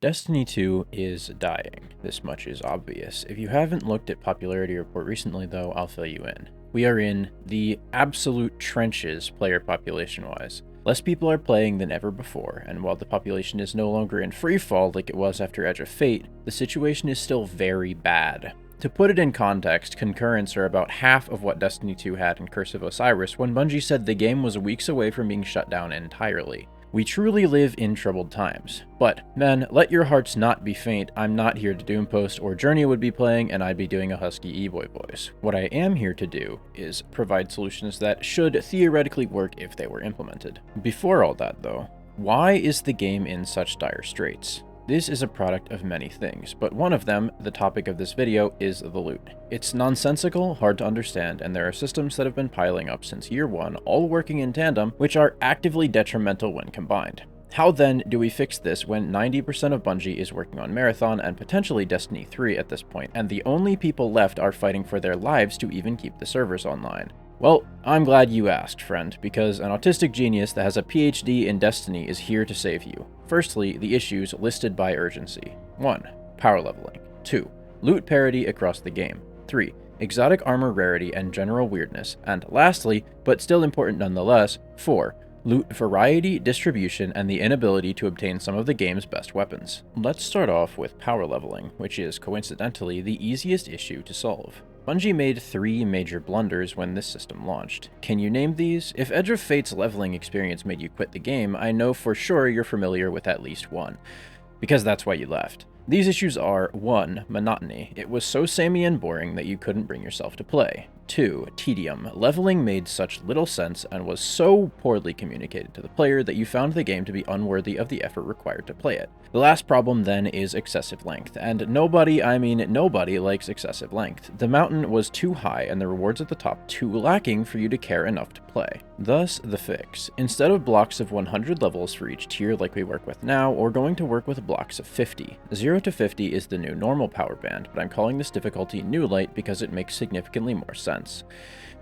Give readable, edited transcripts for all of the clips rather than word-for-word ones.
Destiny 2 is dying. This much is obvious. If you haven't looked at popularity report recently though, I'll fill you in. We are in the absolute trenches player population-wise. Less people are playing than ever before, and while the population is no longer in freefall like it was after Edge of Fate, the situation is still very bad. To put it in context, concurrents are about half of what Destiny 2 had in Curse of Osiris when Bungie said the game was weeks away from being shut down entirely. We truly live in troubled times. But, men, let your hearts not be faint. I'm not here to doompost, or Journey would be playing, and I'd be doing a husky e-boy voice. What I am here to do is provide solutions that should theoretically work if they were implemented. Before all that, though, why is the game in such dire straits? This is a product of many things, but one of them, the topic of this video, is the loot. It's nonsensical, hard to understand, and there are systems that have been piling up since year one, all working in tandem, which are actively detrimental when combined. How then do we fix this when 90% of Bungie is working on Marathon and potentially Destiny 3 at this point, and the only people left are fighting for their lives to even keep the servers online? Well, I'm glad you asked, friend, because an autistic genius that has a PhD in Destiny is here to save you. Firstly, the issues listed by urgency. 1. Power leveling. 2. Loot parity across the game. 3. Exotic armor rarity and general weirdness. And lastly, but still important nonetheless, 4. Loot variety, distribution, and the inability to obtain some of the game's best weapons. Let's start off with power leveling, which is coincidentally the easiest issue to solve. Bungie made 3 major blunders when this system launched. Can you name these? If Edge of Fate's leveling experience made you quit the game, I know for sure you're familiar with at least one, because that's why you left. These issues are 1. Monotony. It was so samey and boring that you couldn't bring yourself to play. 2. Tedium. Leveling made such little sense and was so poorly communicated to the player that you found the game to be unworthy of the effort required to play it. The last problem then is excessive length, and nobody likes excessive length. The mountain was too high and the rewards at the top too lacking for you to care enough to play. Thus, the fix. Instead of blocks of 100 levels for each tier like we work with now, we're going to work with blocks of 50. 0 to 50 is the new normal power band, but I'm calling this difficulty New Light because it makes significantly more sense.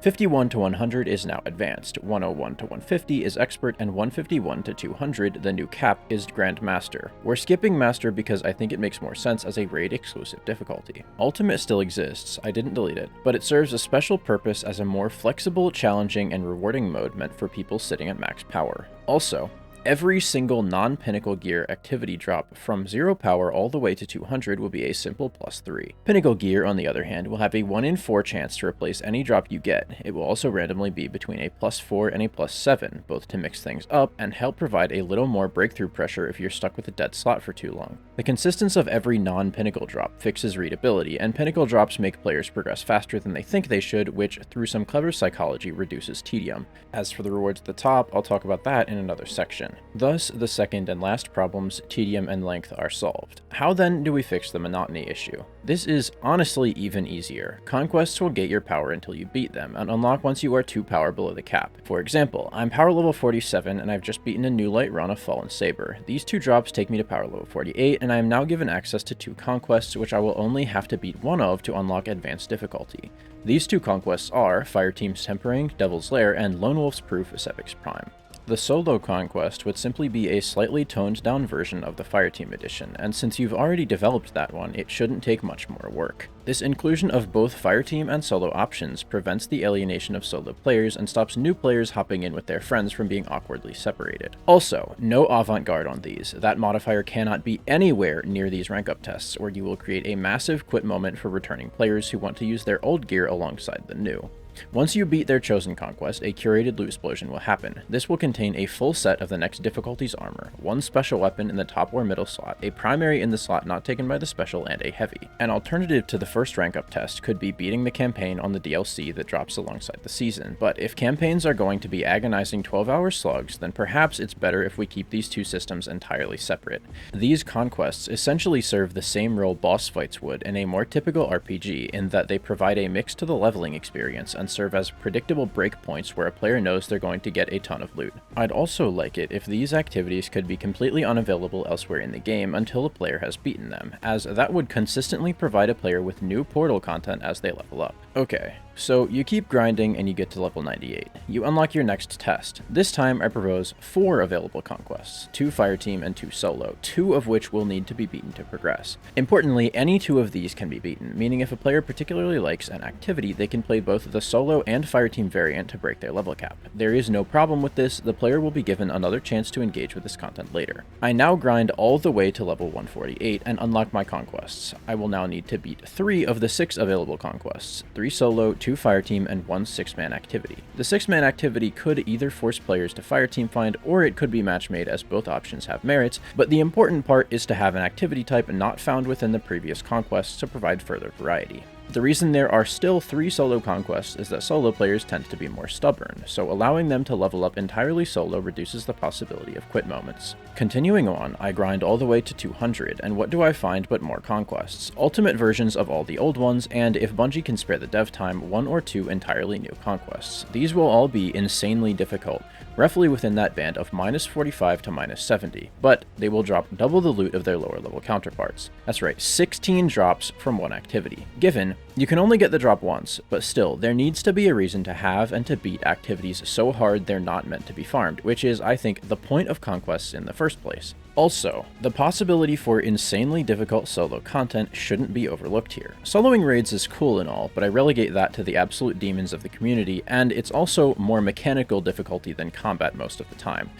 51 to 100 is now advanced, 101 to 150 is expert, and 151 to 200, the new cap, is Grandmaster. We're skipping Master because I think it makes more sense as a raid exclusive difficulty. Ultimate still exists, I didn't delete it, but it serves a special purpose as a more flexible, challenging, and rewarding mode meant for people sitting at max power. Also, every single non-Pinnacle gear activity drop from 0 power all the way to 200 will be a simple +3. Pinnacle gear, on the other hand, will have a 1 in 4 chance to replace any drop you get. It will also randomly be between a +4 and a +7, both to mix things up and help provide a little more breakthrough pressure if you're stuck with a dead slot for too long. The consistence of every non-Pinnacle drop fixes readability, and Pinnacle drops make players progress faster than they think they should, which, through some clever psychology, reduces tedium. As for the rewards at the top, I'll talk about that in another section. Thus, the second and last problems, tedium and length, are solved. How then do we fix the monotony issue? This is honestly even easier. Conquests will gate your power until you beat them, and unlock once you are 2 power below the cap. For example, I'm power level 47 and I've just beaten a New Light run of Fallen Saber. These 2 drops take me to power level 48, and I am now given access to 2 conquests, which I will only have to beat one of to unlock advanced difficulty. These 2 conquests are Fireteam's Tempering, Devil's Lair, and Lone Wolf's Proof, Sepic's Prime. The solo conquest would simply be a slightly toned down version of the Fireteam edition, and since you've already developed that one, it shouldn't take much more work. This inclusion of both Fireteam and solo options prevents the alienation of solo players and stops new players hopping in with their friends from being awkwardly separated. Also, no avant-garde on these. That modifier cannot be anywhere near these rank up tests, or you will create a massive quit moment for returning players who want to use their old gear alongside the new. Once you beat their chosen conquest, a curated loot explosion will happen. This will contain a full set of the next difficulty's armor, 1 special weapon in the top or middle slot, a primary in the slot not taken by the special, and a heavy. An alternative to the first rank up test could be beating the campaign on the DLC that drops alongside the season, but if campaigns are going to be agonizing 12-hour slugs, then perhaps it's better if we keep these 2 systems entirely separate. These conquests essentially serve the same role boss fights would in a more typical RPG, in that they provide a mix to the leveling experience and serve as predictable breakpoints where a player knows they're going to get a ton of loot. I'd also like it if these activities could be completely unavailable elsewhere in the game until a player has beaten them, as that would consistently provide a player with new portal content as they level up. Okay, So you keep grinding and you get to level 98. You unlock your next test. This time I propose 4 available conquests, 2 fireteam and 2 solo, 2 of which will need to be beaten to progress. Importantly, any 2 of these can be beaten, meaning if a player particularly likes an activity, they can play both the solo and fireteam variant to break their level cap. There is no problem with this, the player will be given another chance to engage with this content later. I now grind all the way to level 148 and unlock my conquests. I will now need to beat 3 of the 6 available conquests, 3 solo, 2 fireteam, and 1 6-man activity. The 6-man activity could either force players to fireteam find, or it could be match made, as both options have merits, but the important part is to have an activity type not found within the previous conquests to provide further variety. The reason there are still 3 solo conquests is that solo players tend to be more stubborn, so allowing them to level up entirely solo reduces the possibility of quit moments. Continuing on, I grind all the way to 200, and what do I find but more conquests, ultimate versions of all the old ones, and if Bungie can spare the dev time, 1 or 2 entirely new conquests. These will all be insanely difficult, roughly within that band of -45 to -70, but they will drop double the loot of their lower level counterparts. That's right, 16 drops from one activity. Given, you can only get the drop once, but still, there needs to be a reason to have and to beat activities so hard they're not meant to be farmed, which is, I think, the point of conquests in the first place. Also, the possibility for insanely difficult solo content shouldn't be overlooked here. Soloing raids is cool and all, but I relegate that to the absolute demons of the community, and it's also more mechanical difficulty than combat most of the time.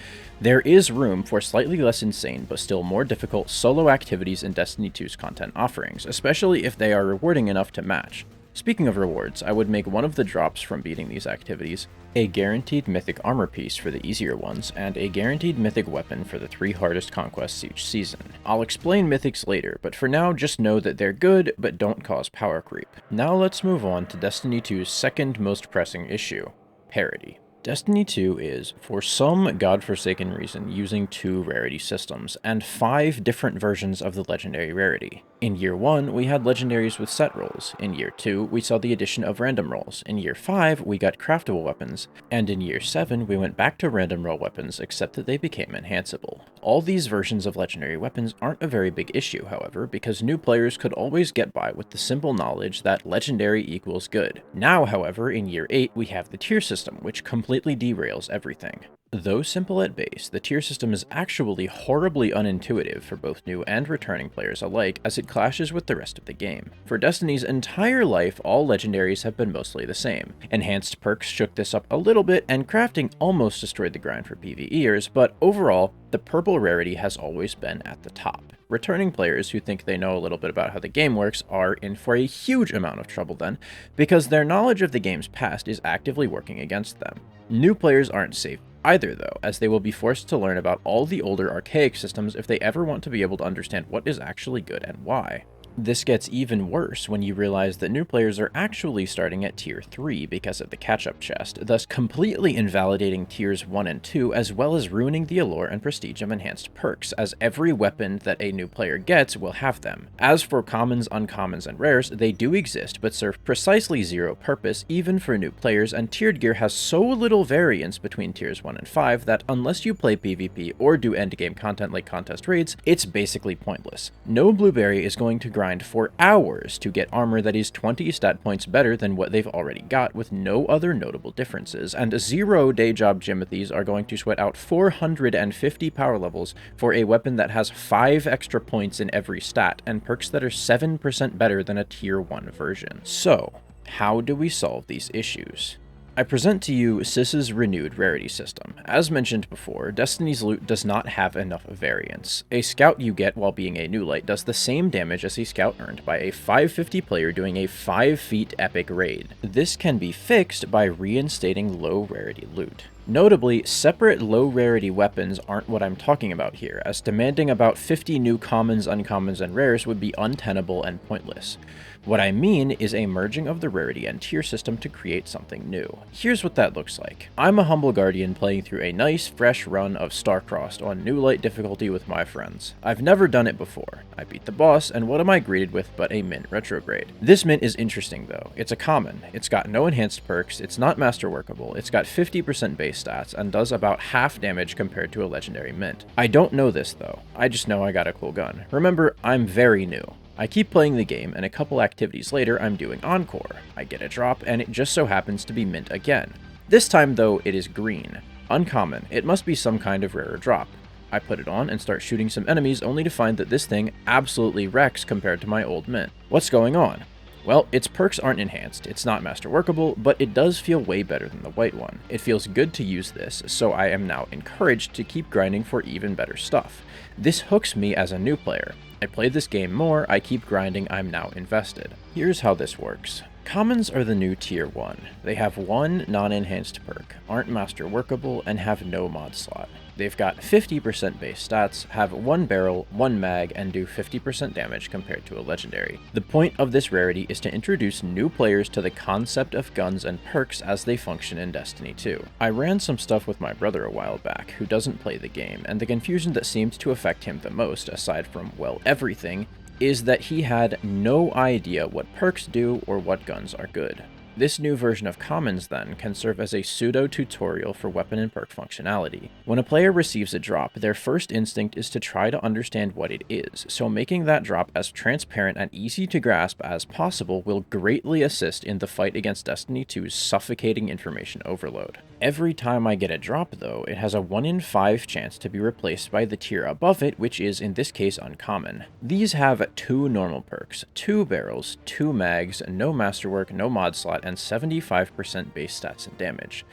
There is room for slightly less insane but still more difficult solo activities in Destiny 2's content offerings, especially if they are rewarding enough to match. Speaking of rewards, I would make one of the drops from beating these activities a guaranteed mythic armor piece for the easier ones, and a guaranteed mythic weapon for the 3 hardest conquests each season. I'll explain mythics later, but for now just know that they're good, but don't cause power creep. Now let's move on to Destiny 2's second most pressing issue, parity. Destiny 2 is, for some godforsaken reason, using 2 rarity systems, and 5 different versions of the legendary rarity. In Year 1, we had legendaries with set rolls. In Year 2, we saw the addition of random rolls. In Year 5, we got craftable weapons. And in Year 7, we went back to random roll weapons, except that they became enhanceable. All these versions of legendary weapons aren't a very big issue, however, because new players could always get by with the simple knowledge that legendary equals good. Now, however, in Year 8, we have the tier system, which completely derails everything. Though simple at base, the tier system is actually horribly unintuitive for both new and returning players alike, as it clashes with the rest of the game. For Destiny's entire life, all legendaries have been mostly the same. Enhanced perks shook this up a little bit, and crafting almost destroyed the grind for PvEers, but overall, the purple rarity has always been at the top. Returning players who think they know a little bit about how the game works are in for a huge amount of trouble then, because their knowledge of the game's past is actively working against them. New players aren't safe either though, as they will be forced to learn about all the older archaic systems if they ever want to be able to understand what is actually good and why. This gets even worse when you realize that new players are actually starting at Tier 3 because of the catch-up chest, thus completely invalidating Tiers 1 and 2, as well as ruining the allure and prestige of enhanced perks, as every weapon that a new player gets will have them. As for commons, uncommons, and rares, they do exist, but serve precisely zero purpose, even for new players, and tiered gear has so little variance between Tiers 1 and 5 that unless you play PvP or do endgame content like contest raids, it's basically pointless. No blueberry is going to grind for hours to get armor that is 20 stat points better than what they've already got with no other notable differences, and 0 day job Jimothy's are going to sweat out 450 power levels for a weapon that has 5 extra points in every stat and perks that are 7% better than a tier 1 version. So, how do we solve these issues? I present to you Sys's renewed rarity system. As mentioned before, Destiny's loot does not have enough variance. A scout you get while being a new light does the same damage as a scout earned by a 550 player doing a 5 feet epic raid. This can be fixed by reinstating low rarity loot. Notably, separate low rarity weapons aren't what I'm talking about here, as demanding about 50 new commons, uncommons, and rares would be untenable and pointless. What I mean is a merging of the rarity and tier system to create something new. Here's what that looks like. I'm a humble guardian playing through a nice, fresh run of Starcrossed on new light difficulty with my friends. I've never done it before. I beat the boss, and what am I greeted with but a mint retrograde? This mint is interesting though. It's a common. It's got no enhanced perks, it's not master workable, it's got 50% base stats, and does about half damage compared to a legendary mint. I don't know this though. I just know I got a cool gun. Remember, I'm very new. I keep playing the game, and a couple activities later I'm doing Encore. I get a drop, and it just so happens to be mint again. This time though, it is green. Uncommon, it must be some kind of rarer drop. I put it on and start shooting some enemies only to find that this thing absolutely wrecks compared to my old mint. What's going on? Well, its perks aren't enhanced, it's not master workable, but it does feel way better than the white one. It feels good to use this, so I am now encouraged to keep grinding for even better stuff. This hooks me as a new player. I play this game more, I keep grinding, I'm now invested. Here's how this works. Commons are the new tier 1. They have one non-enhanced perk, aren't master workable, and have no mod slot. They've got 50% base stats, have one barrel, one mag, and do 50% damage compared to a legendary. The point of this rarity is to introduce new players to the concept of guns and perks as they function in Destiny 2. I ran some stuff with my brother a while back, who doesn't play the game, and the confusion that seemed to affect him the most, aside from, well, everything, is that he had no idea what perks do or what guns are good. This new version of Commons, then, can serve as a pseudo-tutorial for weapon and perk functionality. When a player receives a drop, their first instinct is to try to understand what it is, so making that drop as transparent and easy to grasp as possible will greatly assist in the fight against Destiny 2's suffocating information overload. Every time I get a drop, though, it has a 1 in 5 chance to be replaced by the tier above it, which is, in this case, uncommon. These have 2 normal perks, 2 barrels, 2 mags, no masterwork, no mod slot, and 75% base stats and damage.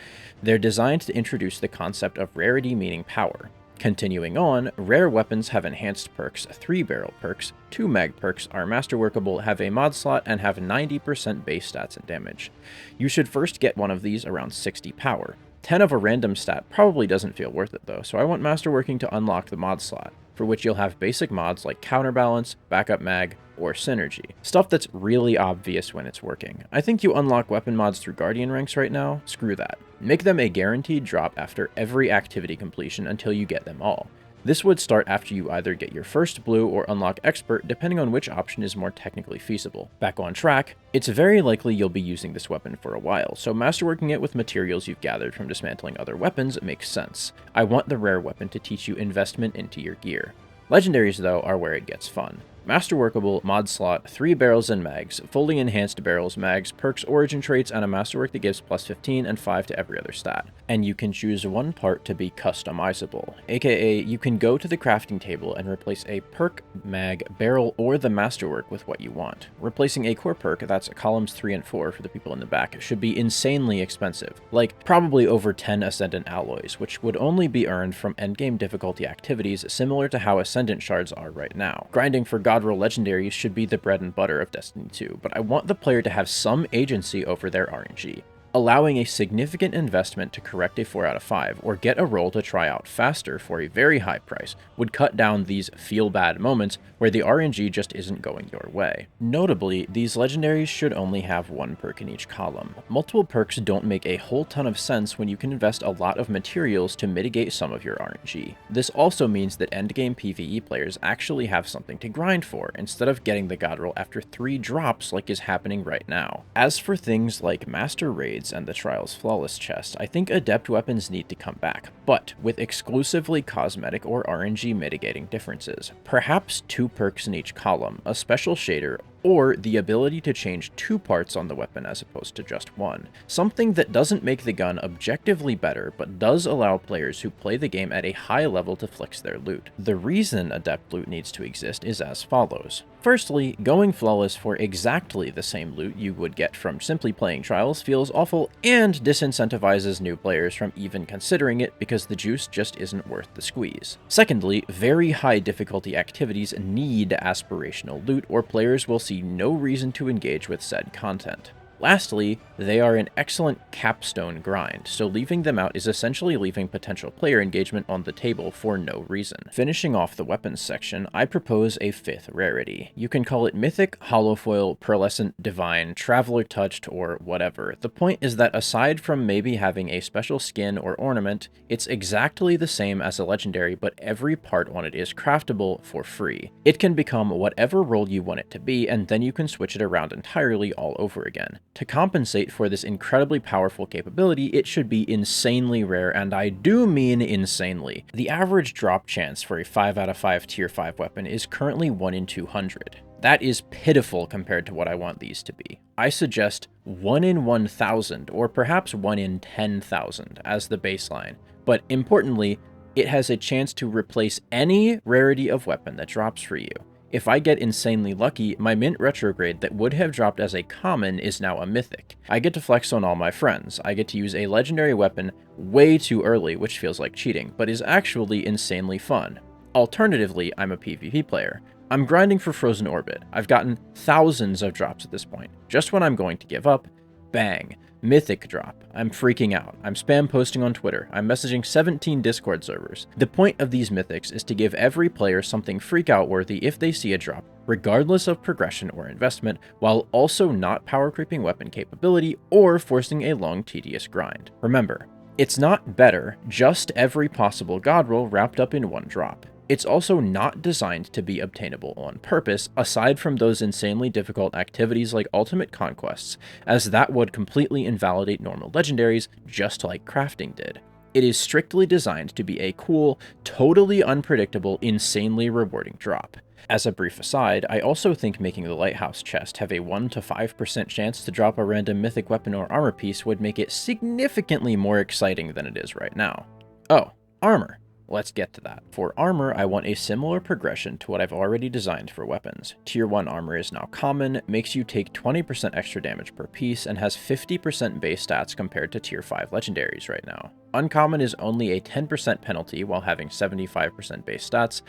They're designed to introduce the concept of rarity meaning power. Continuing on, rare weapons have enhanced perks, 3 barrel perks, 2 mag perks are masterworkable, have a mod slot, and have 90% base stats and damage. You should first get one of these around 60 power. 10 of a random stat probably doesn't feel worth it though, so I want masterworking to unlock the mod slot, for which you'll have basic mods like counterbalance, backup mag, or synergy. Stuff that's really obvious when it's working. I think you unlock weapon mods through Guardian ranks right now, screw that. Make them a guaranteed drop after every activity completion until you get them all. This would start after you either get your first blue or unlock expert, depending on which option is more technically feasible. Back on track, it's very likely you'll be using this weapon for a while, so masterworking it with materials you've gathered from dismantling other weapons makes sense. I want the rare weapon to teach you investment into your gear. Legendaries, though, are where it gets fun. Masterworkable, mod slot, 3 barrels and mags, fully enhanced barrels, mags, perks, origin traits, and a masterwork that gives plus 15 and 5 to every other stat. And you can choose one part to be customizable, aka you can go to the crafting table and replace a perk, mag, barrel, or the masterwork with what you want. Replacing a core perk, that's columns 3 and 4 for the people in the back, should be insanely expensive, like probably over 10 Ascendant alloys, which would only be earned from endgame difficulty activities similar to how Ascendant shards are right now. Grinding for Godroll legendaries should be the bread and butter of Destiny 2, but I want the player to have some agency over their RNG. Allowing a significant investment to correct a 4 out of 5, or get a roll to try out faster for a very high price, would cut down these feel-bad moments where the RNG just isn't going your way. Notably, these legendaries should only have 1 perk in each column. Multiple perks don't make a whole ton of sense when you can invest a lot of materials to mitigate some of your RNG. This also means that endgame PvE players actually have something to grind for, instead of getting the god roll after 3 drops like is happening right now. As for things like Master Raids and the Trials Flawless chest, I think adept weapons need to come back, but with exclusively cosmetic or RNG mitigating differences. Perhaps 2 perks in each column, a special shader, or the ability to change 2 parts on the weapon as opposed to just 1. Something that doesn't make the gun objectively better, but does allow players who play the game at a high level to flex their loot. The reason adept loot needs to exist is as follows. Firstly, going flawless for exactly the same loot you would get from simply playing Trials feels awful and disincentivizes new players from even considering it because the juice just isn't worth the squeeze. Secondly, very high difficulty activities need aspirational loot or players will see no reason to engage with said content. Lastly, they are an excellent capstone grind, so leaving them out is essentially leaving potential player engagement on the table for no reason. Finishing off the weapons section, I propose a 5th rarity. You can call it mythic, holofoil, pearlescent, divine, traveler touched, or whatever. The point is that aside from maybe having a special skin or ornament, it's exactly the same as a legendary, but every part on it is craftable for free. It can become whatever role you want it to be, and then you can switch it around entirely all over again. To compensate for this incredibly powerful capability, it should be insanely rare, and I do mean insanely. The average drop chance for a 5 out of 5 tier 5 weapon is currently 1 in 200. That is pitiful compared to what I want these to be. I suggest 1 in 1,000, or perhaps 1 in 10,000 as the baseline, but importantly, it has a chance to replace any rarity of weapon that drops for you. If I get insanely lucky, my mint retrograde that would have dropped as a common is now a mythic. I get to flex on all my friends. I get to use a legendary weapon way too early, which feels like cheating, but is actually insanely fun. Alternatively, I'm a PvP player. I'm grinding for Frozen Orbit. I've gotten thousands of drops at this point. Just when I'm going to give up, bang. Mythic drop. I'm freaking out. I'm spam posting on Twitter. I'm messaging 17 Discord servers. The point of these mythics is to give every player something freak out worthy if they see a drop, regardless of progression or investment, while also not power creeping weapon capability or forcing a long tedious grind. Remember, it's not better, just every possible god roll wrapped up in one drop. It's also not designed to be obtainable on purpose, aside from those insanely difficult activities like Ultimate Conquests, as that would completely invalidate normal legendaries, just like crafting did. It is strictly designed to be a cool, totally unpredictable, insanely rewarding drop. As a brief aside, I also think making the Lighthouse chest have a 1 to 5% chance to drop a random mythic weapon or armor piece would make it significantly more exciting than it is right now. Oh, armor. Let's get to that. For armor, I want a similar progression to what I've already designed for weapons. Tier 1 armor is now common, makes you take 20% extra damage per piece, and has 50% base stats compared to Tier 5 legendaries right now. Uncommon is only a 10% penalty while having 75% base stats,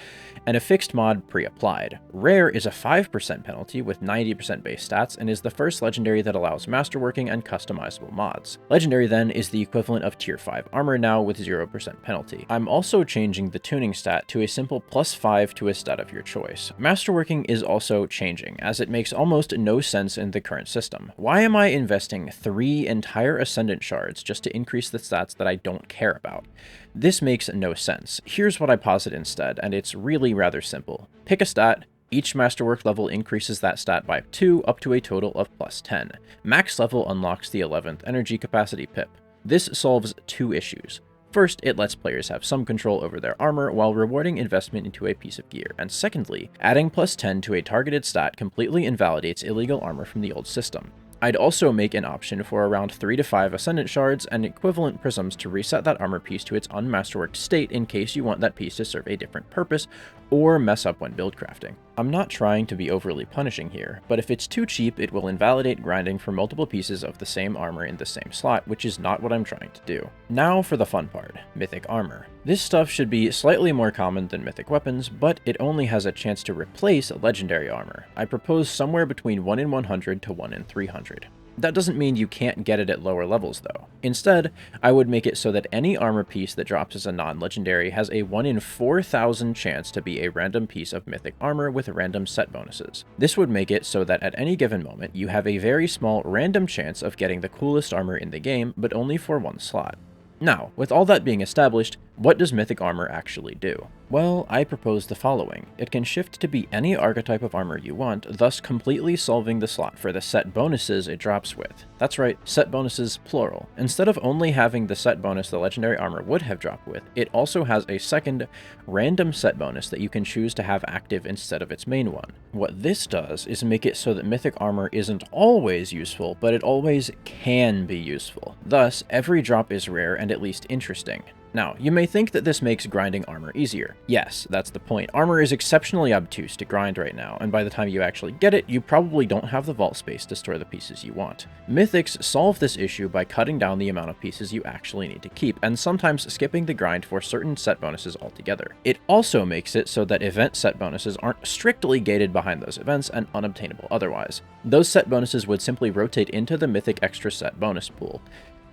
and a fixed mod pre-applied. Rare is a 5% penalty with 90% base stats, and is the first legendary that allows masterworking and customizable mods. Legendary then is the equivalent of Tier 5 armor now with 0% penalty. I'm also changing the tuning stat to a simple +5 to a stat of your choice. Masterworking is also changing, as it makes almost no sense in the current system. Why am I investing 3 entire Ascendant shards just to increase the stats that I don't care about? This makes no sense. Here's what I posit instead, and it's really rather simple. Pick a stat. Each Masterwork level increases that stat by 2 up to a total of +10. Max level unlocks the 11th energy capacity pip. This solves 2 issues. First, it lets players have some control over their armor while rewarding investment into a piece of gear, and secondly, adding +10 to a targeted stat completely invalidates illegal armor from the old system. I'd also make an option for around 3 to 5 Ascendant shards and equivalent prisms to reset that armor piece to its unmasterworked state in case you want that piece to serve a different purpose or mess up when build crafting. I'm not trying to be overly punishing here, but if it's too cheap, it will invalidate grinding for multiple pieces of the same armor in the same slot, which is not what I'm trying to do. Now for the fun part, mythic armor. This stuff should be slightly more common than mythic weapons, but it only has a chance to replace legendary armor. I propose somewhere between 1 in 100 to 1 in 300. That doesn't mean you can't get it at lower levels though. Instead, I would make it so that any armor piece that drops as a non-legendary has a 1 in 4,000 chance to be a random piece of mythic armor with random set bonuses. This would make it so that at any given moment, you have a very small random chance of getting the coolest armor in the game, but only for one slot. Now, with all that being established, what does mythic armor actually do? Well, I propose the following. It can shift to be any archetype of armor you want, thus completely solving the slot for the set bonuses it drops with. That's right, set bonuses plural. Instead of only having the set bonus the legendary armor would have dropped with, it also has a second, random set bonus that you can choose to have active instead of its main one. What this does is make it so that mythic armor isn't always useful, but it always can be useful. Thus, every drop is rare and at least interesting. Now, you may think that this makes grinding armor easier. Yes, that's the point. Armor is exceptionally obtuse to grind right now, and by the time you actually get it, you probably don't have the vault space to store the pieces you want. Mythics solve this issue by cutting down the amount of pieces you actually need to keep, and sometimes skipping the grind for certain set bonuses altogether. It also makes it so that event set bonuses aren't strictly gated behind those events and unobtainable otherwise. Those set bonuses would simply rotate into the mythic extra set bonus pool.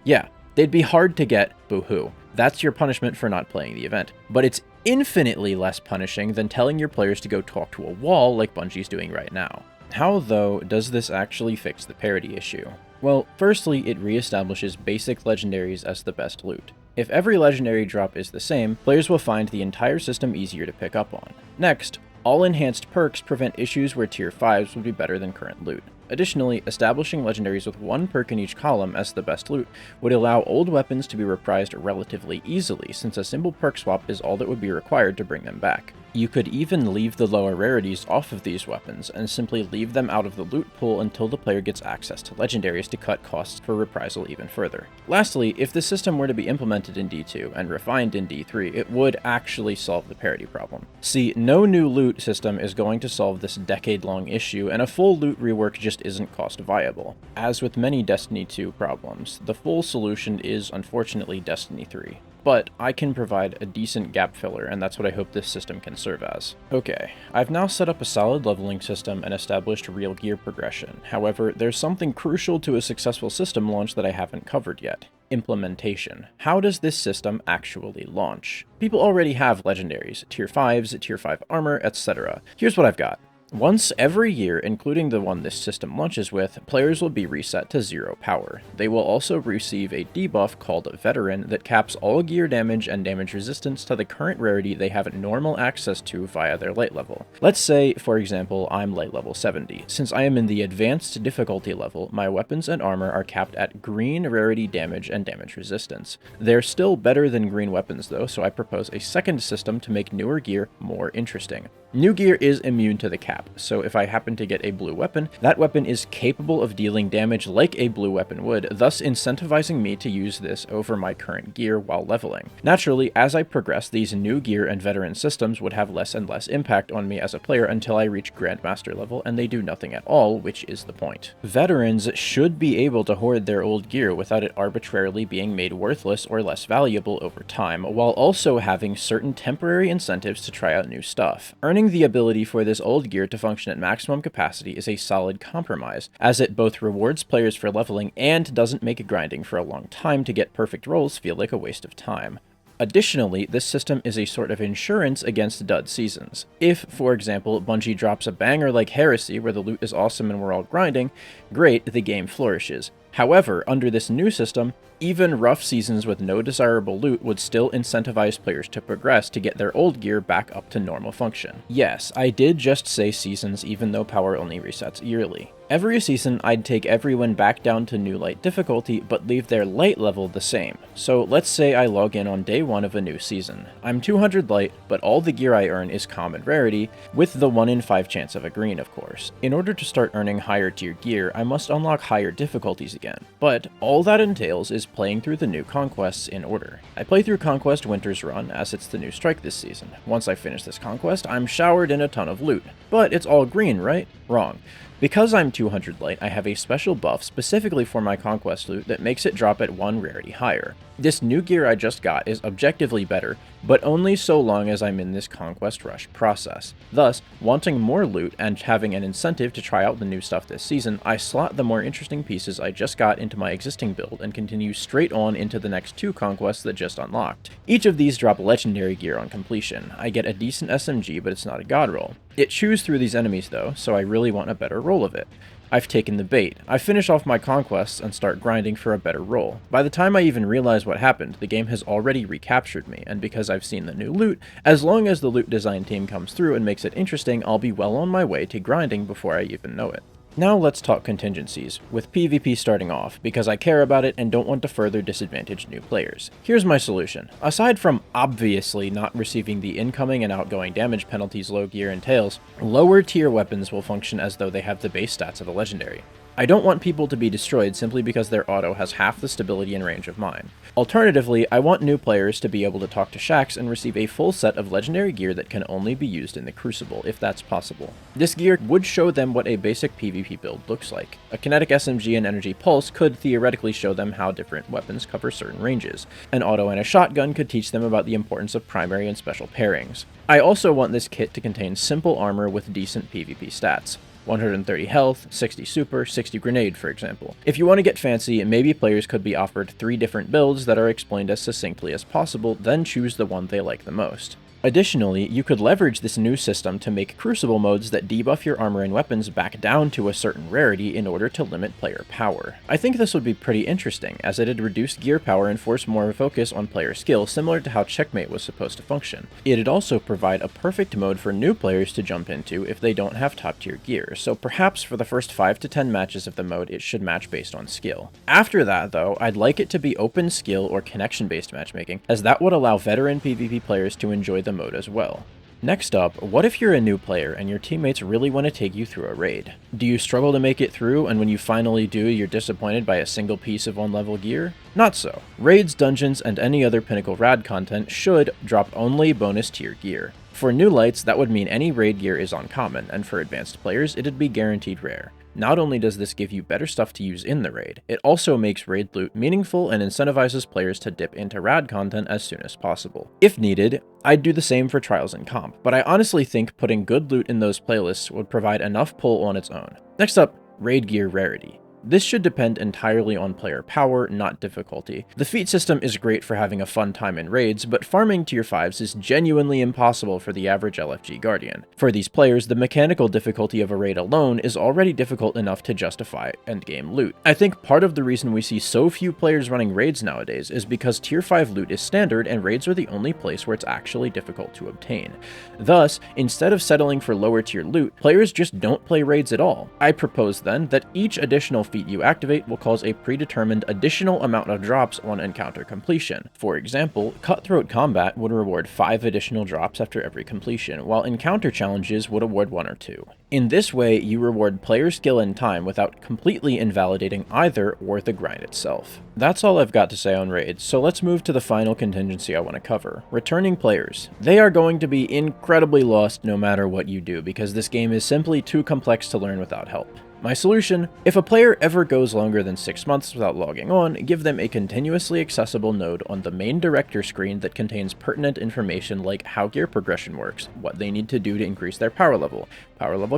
Yeah, they'd be hard to get, boo-hoo. That's your punishment for not playing the event. But it's infinitely less punishing than telling your players to go talk to a wall like Bungie's doing right now. How, though, does this actually fix the parity issue? Well, firstly, it reestablishes basic legendaries as the best loot. If every legendary drop is the same, players will find the entire system easier to pick up on. Next, all enhanced perks prevent issues where tier 5s would be better than current loot. Additionally, establishing legendaries with one perk in each column as the best loot would allow old weapons to be reprised relatively easily, since a simple perk swap is all that would be required to bring them back. You could even leave the lower rarities off of these weapons, and simply leave them out of the loot pool until the player gets access to legendaries to cut costs for reprisal even further. Lastly, if this system were to be implemented in D2 and refined in D3, it would actually solve the parity problem. See, no new loot system is going to solve this decade-long issue, and a full loot rework just isn't cost viable. As with many Destiny 2 problems, the full solution is unfortunately Destiny 3. But I can provide a decent gap filler, and that's what I hope this system can serve as. Okay, I've now set up a solid leveling system and established real gear progression. However, there's something crucial to a successful system launch that I haven't covered yet. Implementation. How does this system actually launch? People already have legendaries, tier 5s, tier 5 armor, etc. Here's what I've got. Once every year, including the one this system launches with, players will be reset to 0 power. They will also receive a debuff called Veteran that caps all gear damage and damage resistance to the current rarity they have normal access to via their light level. Let's say, for example, I'm light level 70. Since I am in the advanced difficulty level, my weapons and armor are capped at green rarity damage and damage resistance. They're still better than green weapons though, so I propose a second system to make newer gear more interesting. New gear is immune to the cap, so if I happen to get a blue weapon, that weapon is capable of dealing damage like a blue weapon would, thus incentivizing me to use this over my current gear while leveling. Naturally, as I progress, these new gear and veteran systems would have less and less impact on me as a player until I reach Grandmaster level, and they do nothing at all, which is the point. Veterans should be able to hoard their old gear without it arbitrarily being made worthless or less valuable over time, while also having certain temporary incentives to try out new stuff. Earning the ability for this old gear to function at maximum capacity is a solid compromise, as it both rewards players for leveling and doesn't make grinding for a long time to get perfect rolls feel like a waste of time. Additionally, this system is a sort of insurance against dud seasons. If, for example, Bungie drops a banger like Heresy where the loot is awesome and we're all grinding, great, the game flourishes. However, under this new system, even rough seasons with no desirable loot would still incentivize players to progress to get their old gear back up to normal function. Yes, I did just say seasons even though power only resets yearly. Every season, I'd take everyone back down to new light difficulty, but leave their light level the same. So let's say I log in on day 1 of a new season. I'm 200 light, but all the gear I earn is common rarity, with the 1 in 5 chance of a green, of course. In order to start earning higher tier gear, I must unlock higher difficulties again. But all that entails is playing through the new conquests in order. I play through Conquest Winter's Run, as it's the new strike this season. Once I finish this conquest, I'm showered in a ton of loot. But it's all green, right? Wrong. Because I'm 200 light, I have a special buff specifically for my conquest loot that makes it drop at 1 rarity higher. This new gear I just got is objectively better, but only so long as I'm in this conquest rush process. Thus, wanting more loot and having an incentive to try out the new stuff this season, I slot the more interesting pieces I just got into my existing build and continue straight on into the next 2 conquests that just unlocked. Each of these drop legendary gear on completion. I get a decent SMG, but it's not a god roll. It chews through these enemies though, so I really want a better roll of it. I've taken the bait. I finish off my conquests and start grinding for a better roll. By the time I even realize what happened, the game has already recaptured me, and because I've seen the new loot, as long as the loot design team comes through and makes it interesting, I'll be well on my way to grinding before I even know it. Now let's talk contingencies, with PvP starting off, because I care about it and don't want to further disadvantage new players. Here's my solution. Aside from obviously not receiving the incoming and outgoing damage penalties low gear entails, lower tier weapons will function as though they have the base stats of a legendary. I don't want people to be destroyed simply because their auto has half the stability and range of mine. Alternatively, I want new players to be able to talk to Shaxx and receive a full set of legendary gear that can only be used in the Crucible, if that's possible. This gear would show them what a basic PvP build looks like. A kinetic SMG and energy pulse could theoretically show them how different weapons cover certain ranges. An auto and a shotgun could teach them about the importance of primary and special pairings. I also want this kit to contain simple armor with decent PvP stats. 130 health, 60 super, 60 grenade, for example. If you want to get fancy, maybe players could be offered 3 different builds that are explained as succinctly as possible, then choose the one they like the most. Additionally, you could leverage this new system to make crucible modes that debuff your armor and weapons back down to a certain rarity in order to limit player power. I think this would be pretty interesting, as it'd reduce gear power and force more focus on player skill, similar to how Checkmate was supposed to function. It'd also provide a perfect mode for new players to jump into if they don't have top tier gear, so perhaps for the first 5 to 10 matches of the mode it should match based on skill. After that though, I'd like it to be open skill or connection based matchmaking, as that would allow veteran PvP players to enjoy the mode as well. Next up, what if you're a new player and your teammates really want to take you through a raid? Do you struggle to make it through, and when you finally do, you're disappointed by a single piece of on-level gear? Not so. Raids, dungeons, and any other Pinnacle Rad content should drop only bonus tier gear. For new lights, that would mean any raid gear is uncommon, and for advanced players, it'd be guaranteed rare. Not only does this give you better stuff to use in the raid, it also makes raid loot meaningful and incentivizes players to dip into rad content as soon as possible. If needed, I'd do the same for Trials and Comp, but I honestly think putting good loot in those playlists would provide enough pull on its own. Next up, raid gear rarity. This should depend entirely on player power, not difficulty. The feat system is great for having a fun time in raids, but farming tier 5s is genuinely impossible for the average LFG Guardian. For these players, the mechanical difficulty of a raid alone is already difficult enough to justify endgame loot. I think part of the reason we see so few players running raids nowadays is because tier 5 loot is standard and raids are the only place where it's actually difficult to obtain. Thus, instead of settling for lower tier loot, players just don't play raids at all. I propose then that each additional feat you activate will cause a predetermined additional amount of drops on encounter completion. For example, Cutthroat Combat would reward 5 additional drops after every completion, while encounter challenges would award 1 or 2. In this way, you reward player skill and time without completely invalidating either or the grind itself. That's all I've got to say on raids, so let's move to the final contingency I want to cover. Returning players. They are going to be incredibly lost no matter what you do, because this game is simply too complex to learn without help. My solution: if a player ever goes longer than 6 months without logging on, give them a continuously accessible node on the main director screen that contains pertinent information like how gear progression works, what they need to do to increase their power level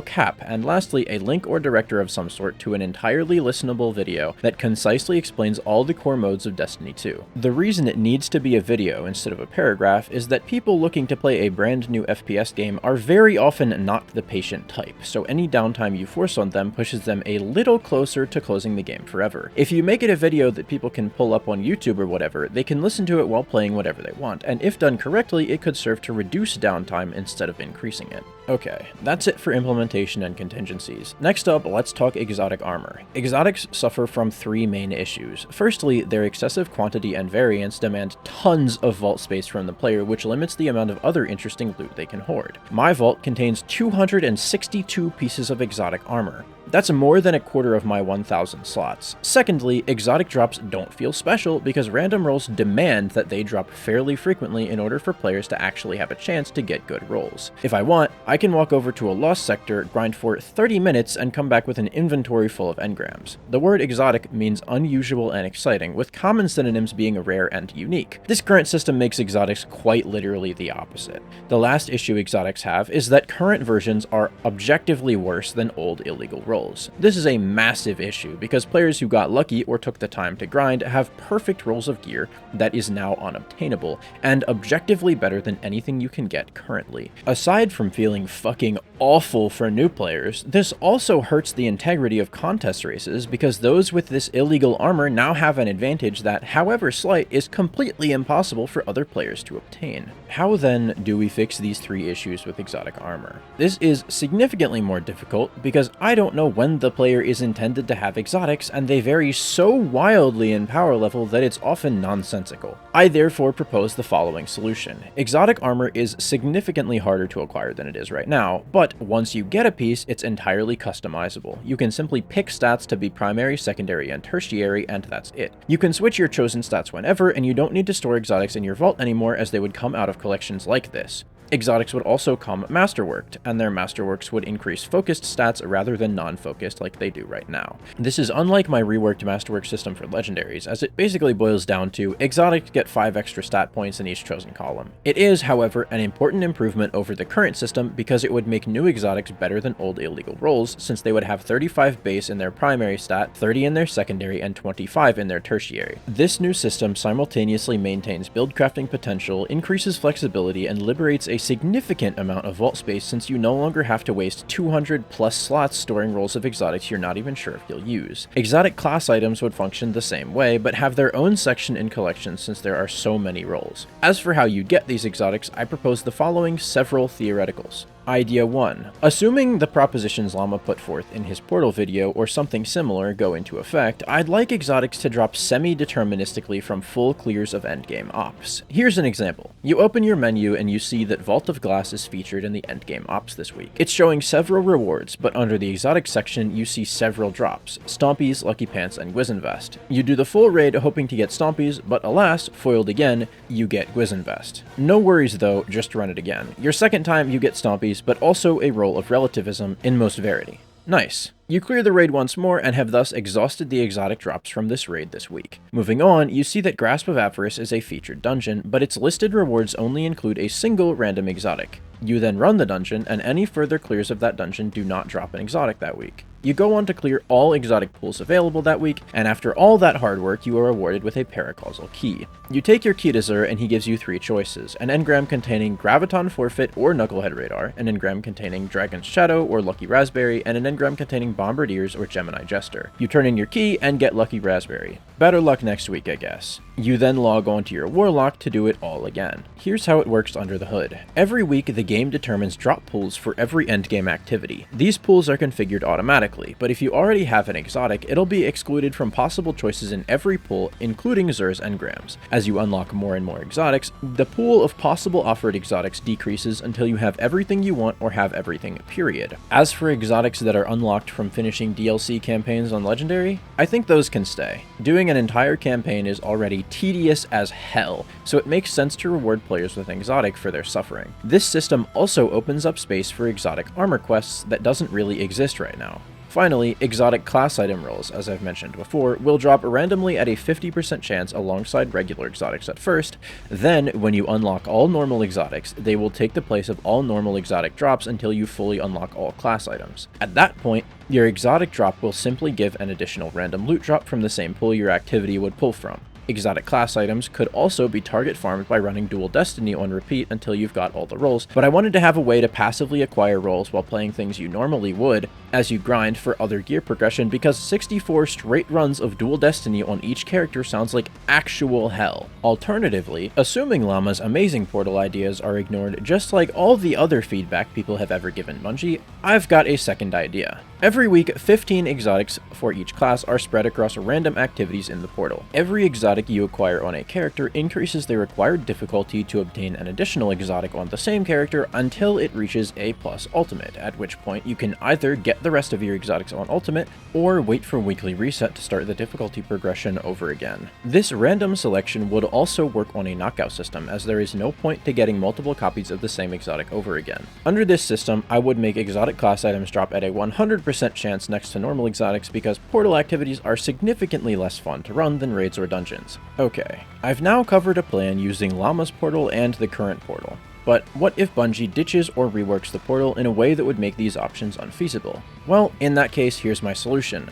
cap, and lastly, a link or director of some sort to an entirely listenable video that concisely explains all the core modes of Destiny 2. The reason it needs to be a video instead of a paragraph is that people looking to play a brand new FPS game are very often not the patient type, so any downtime you force on them pushes them a little closer to closing the game forever. If you make it a video that people can pull up on YouTube or whatever, they can listen to it while playing whatever they want, and if done correctly, it could serve to reduce downtime instead of increasing it. Okay, that's it for implementation and contingencies. Next up, let's talk exotic armor. Exotics suffer from 3 main issues. Firstly, their excessive quantity and variance demand tons of vault space from the player, which limits the amount of other interesting loot they can hoard. My vault contains 262 pieces of exotic armor. That's more than a quarter of my 1,000 slots. Secondly, exotic drops don't feel special because random rolls demand that they drop fairly frequently in order for players to actually have a chance to get good rolls. If I want, I can walk over to a lost sector, grind for 30 minutes, and come back with an inventory full of engrams. The word exotic means unusual and exciting, with common synonyms being rare and unique. This current system makes exotics quite literally the opposite. The last issue exotics have is that current versions are objectively worse than old illegal rolls. This is a massive issue because players who got lucky or took the time to grind have perfect rolls of gear that is now unobtainable, and objectively better than anything you can get currently. Aside from feeling fucking awful for new players, this also hurts the integrity of contest races because those with this illegal armor now have an advantage that, however slight, is completely impossible for other players to obtain. How then do we fix these 3 issues with exotic armor? This is significantly more difficult because I don't know when the player is intended to have exotics, and they vary so wildly in power level that it's often nonsensical. I therefore propose the following solution. Exotic armor is significantly harder to acquire than it is right now, but once you get a piece, it's entirely customizable. You can simply pick stats to be primary, secondary, and tertiary, and that's it. You can switch your chosen stats whenever, and you don't need to store exotics in your vault anymore as they would come out of collections like this. Exotics would also come masterworked, and their masterworks would increase focused stats rather than non-focused like they do right now. This is unlike my reworked masterwork system for legendaries, as it basically boils down to exotics get 5 extra stat points in each chosen column. It is, however, an important improvement over the current system because it would make new exotics better than old illegal rolls, since they would have 35 base in their primary stat, 30 in their secondary, and 25 in their tertiary. This new system simultaneously maintains build crafting potential, increases flexibility, and liberates a significant amount of vault space since you no longer have to waste 200 plus slots storing rolls of exotics you're not even sure if you'll use. Exotic class items would function the same way, but have their own section in collections since there are so many rolls. As for how you get these exotics, I propose the following several theoreticals. Idea 1. Assuming the propositions Llama put forth in his Portal video or something similar go into effect, I'd like exotics to drop semi-deterministically from full clears of endgame ops. Here's an example. You open your menu and you see that Vault of Glass is featured in the endgame ops this week. It's showing several rewards, but under the exotic section you see several drops: Stompies, Lucky Pants, and Gwizinvest. You do the full raid hoping to get Stompies, but alas, foiled again, you get Gwizinvest. No worries though, just run it again. Your second time you get Stompies, but also a roll of relativism in most rarity. Nice. You clear the raid once more and have thus exhausted the exotic drops from this raid this week. Moving on, you see that Grasp of Avarice is a featured dungeon, but its listed rewards only include a single random exotic. You then run the dungeon, and any further clears of that dungeon do not drop an exotic that week. You go on to clear all exotic pools available that week, and after all that hard work, you are awarded with a paracausal key. You take your key to Xur, and he gives you 3 choices: an engram containing Graviton Forfeit or Knucklehead Radar, an engram containing Dragon's Shadow or Lucky Raspberry, and an engram containing Bombardiers or Gemini Jester. You turn in your key and get Lucky Raspberry. Better luck next week, I guess. You then log on to your Warlock to do it all again. Here's how it works under the hood. Every week, the game determines drop pools for every endgame activity. These pools are configured automatically, but if you already have an exotic, it'll be excluded from possible choices in every pool, including Xur's engrams. As you unlock more and more exotics, the pool of possible offered exotics decreases until you have everything you want or have everything, period. As for exotics that are unlocked from finishing DLC campaigns on Legendary, I think those can stay. Doing an entire campaign is already tedious as hell, so it makes sense to reward players with an exotic for their suffering. This system also opens up space for exotic armor quests that doesn't really exist right now. Finally, exotic class item rolls, as I've mentioned before, will drop randomly at a 50% chance alongside regular exotics at first. Then, when you unlock all normal exotics, they will take the place of all normal exotic drops until you fully unlock all class items. At that point, your exotic drop will simply give an additional random loot drop from the same pool your activity would pull from. Exotic class items could also be target farmed by running Dual Destiny on repeat until you've got all the rolls, but I wanted to have a way to passively acquire rolls while playing things you normally would as you grind for other gear progression, because 64 straight runs of Dual Destiny on each character sounds like actual hell. Alternatively, assuming Llama's amazing portal ideas are ignored just like all the other feedback people have ever given Bungie, I've got a second idea. Every week, 15 exotics for each class are spread across random activities in the portal. Every exotic you acquire on a character increases the required difficulty to obtain an additional exotic on the same character until it reaches A+ Ultimate, at which point you can either get the rest of your exotics on Ultimate, or wait for weekly reset to start the difficulty progression over again. This random selection would also work on a knockout system, as there is no point to getting multiple copies of the same exotic over again. Under this system, I would make exotic class items drop at a 100% chance next to normal exotics, because portal activities are significantly less fun to run than raids or dungeons. Okay, I've now covered a plan using Llama's portal and the current portal. But what if Bungie ditches or reworks the portal in a way that would make these options unfeasible? Well, in that case, here's my solution.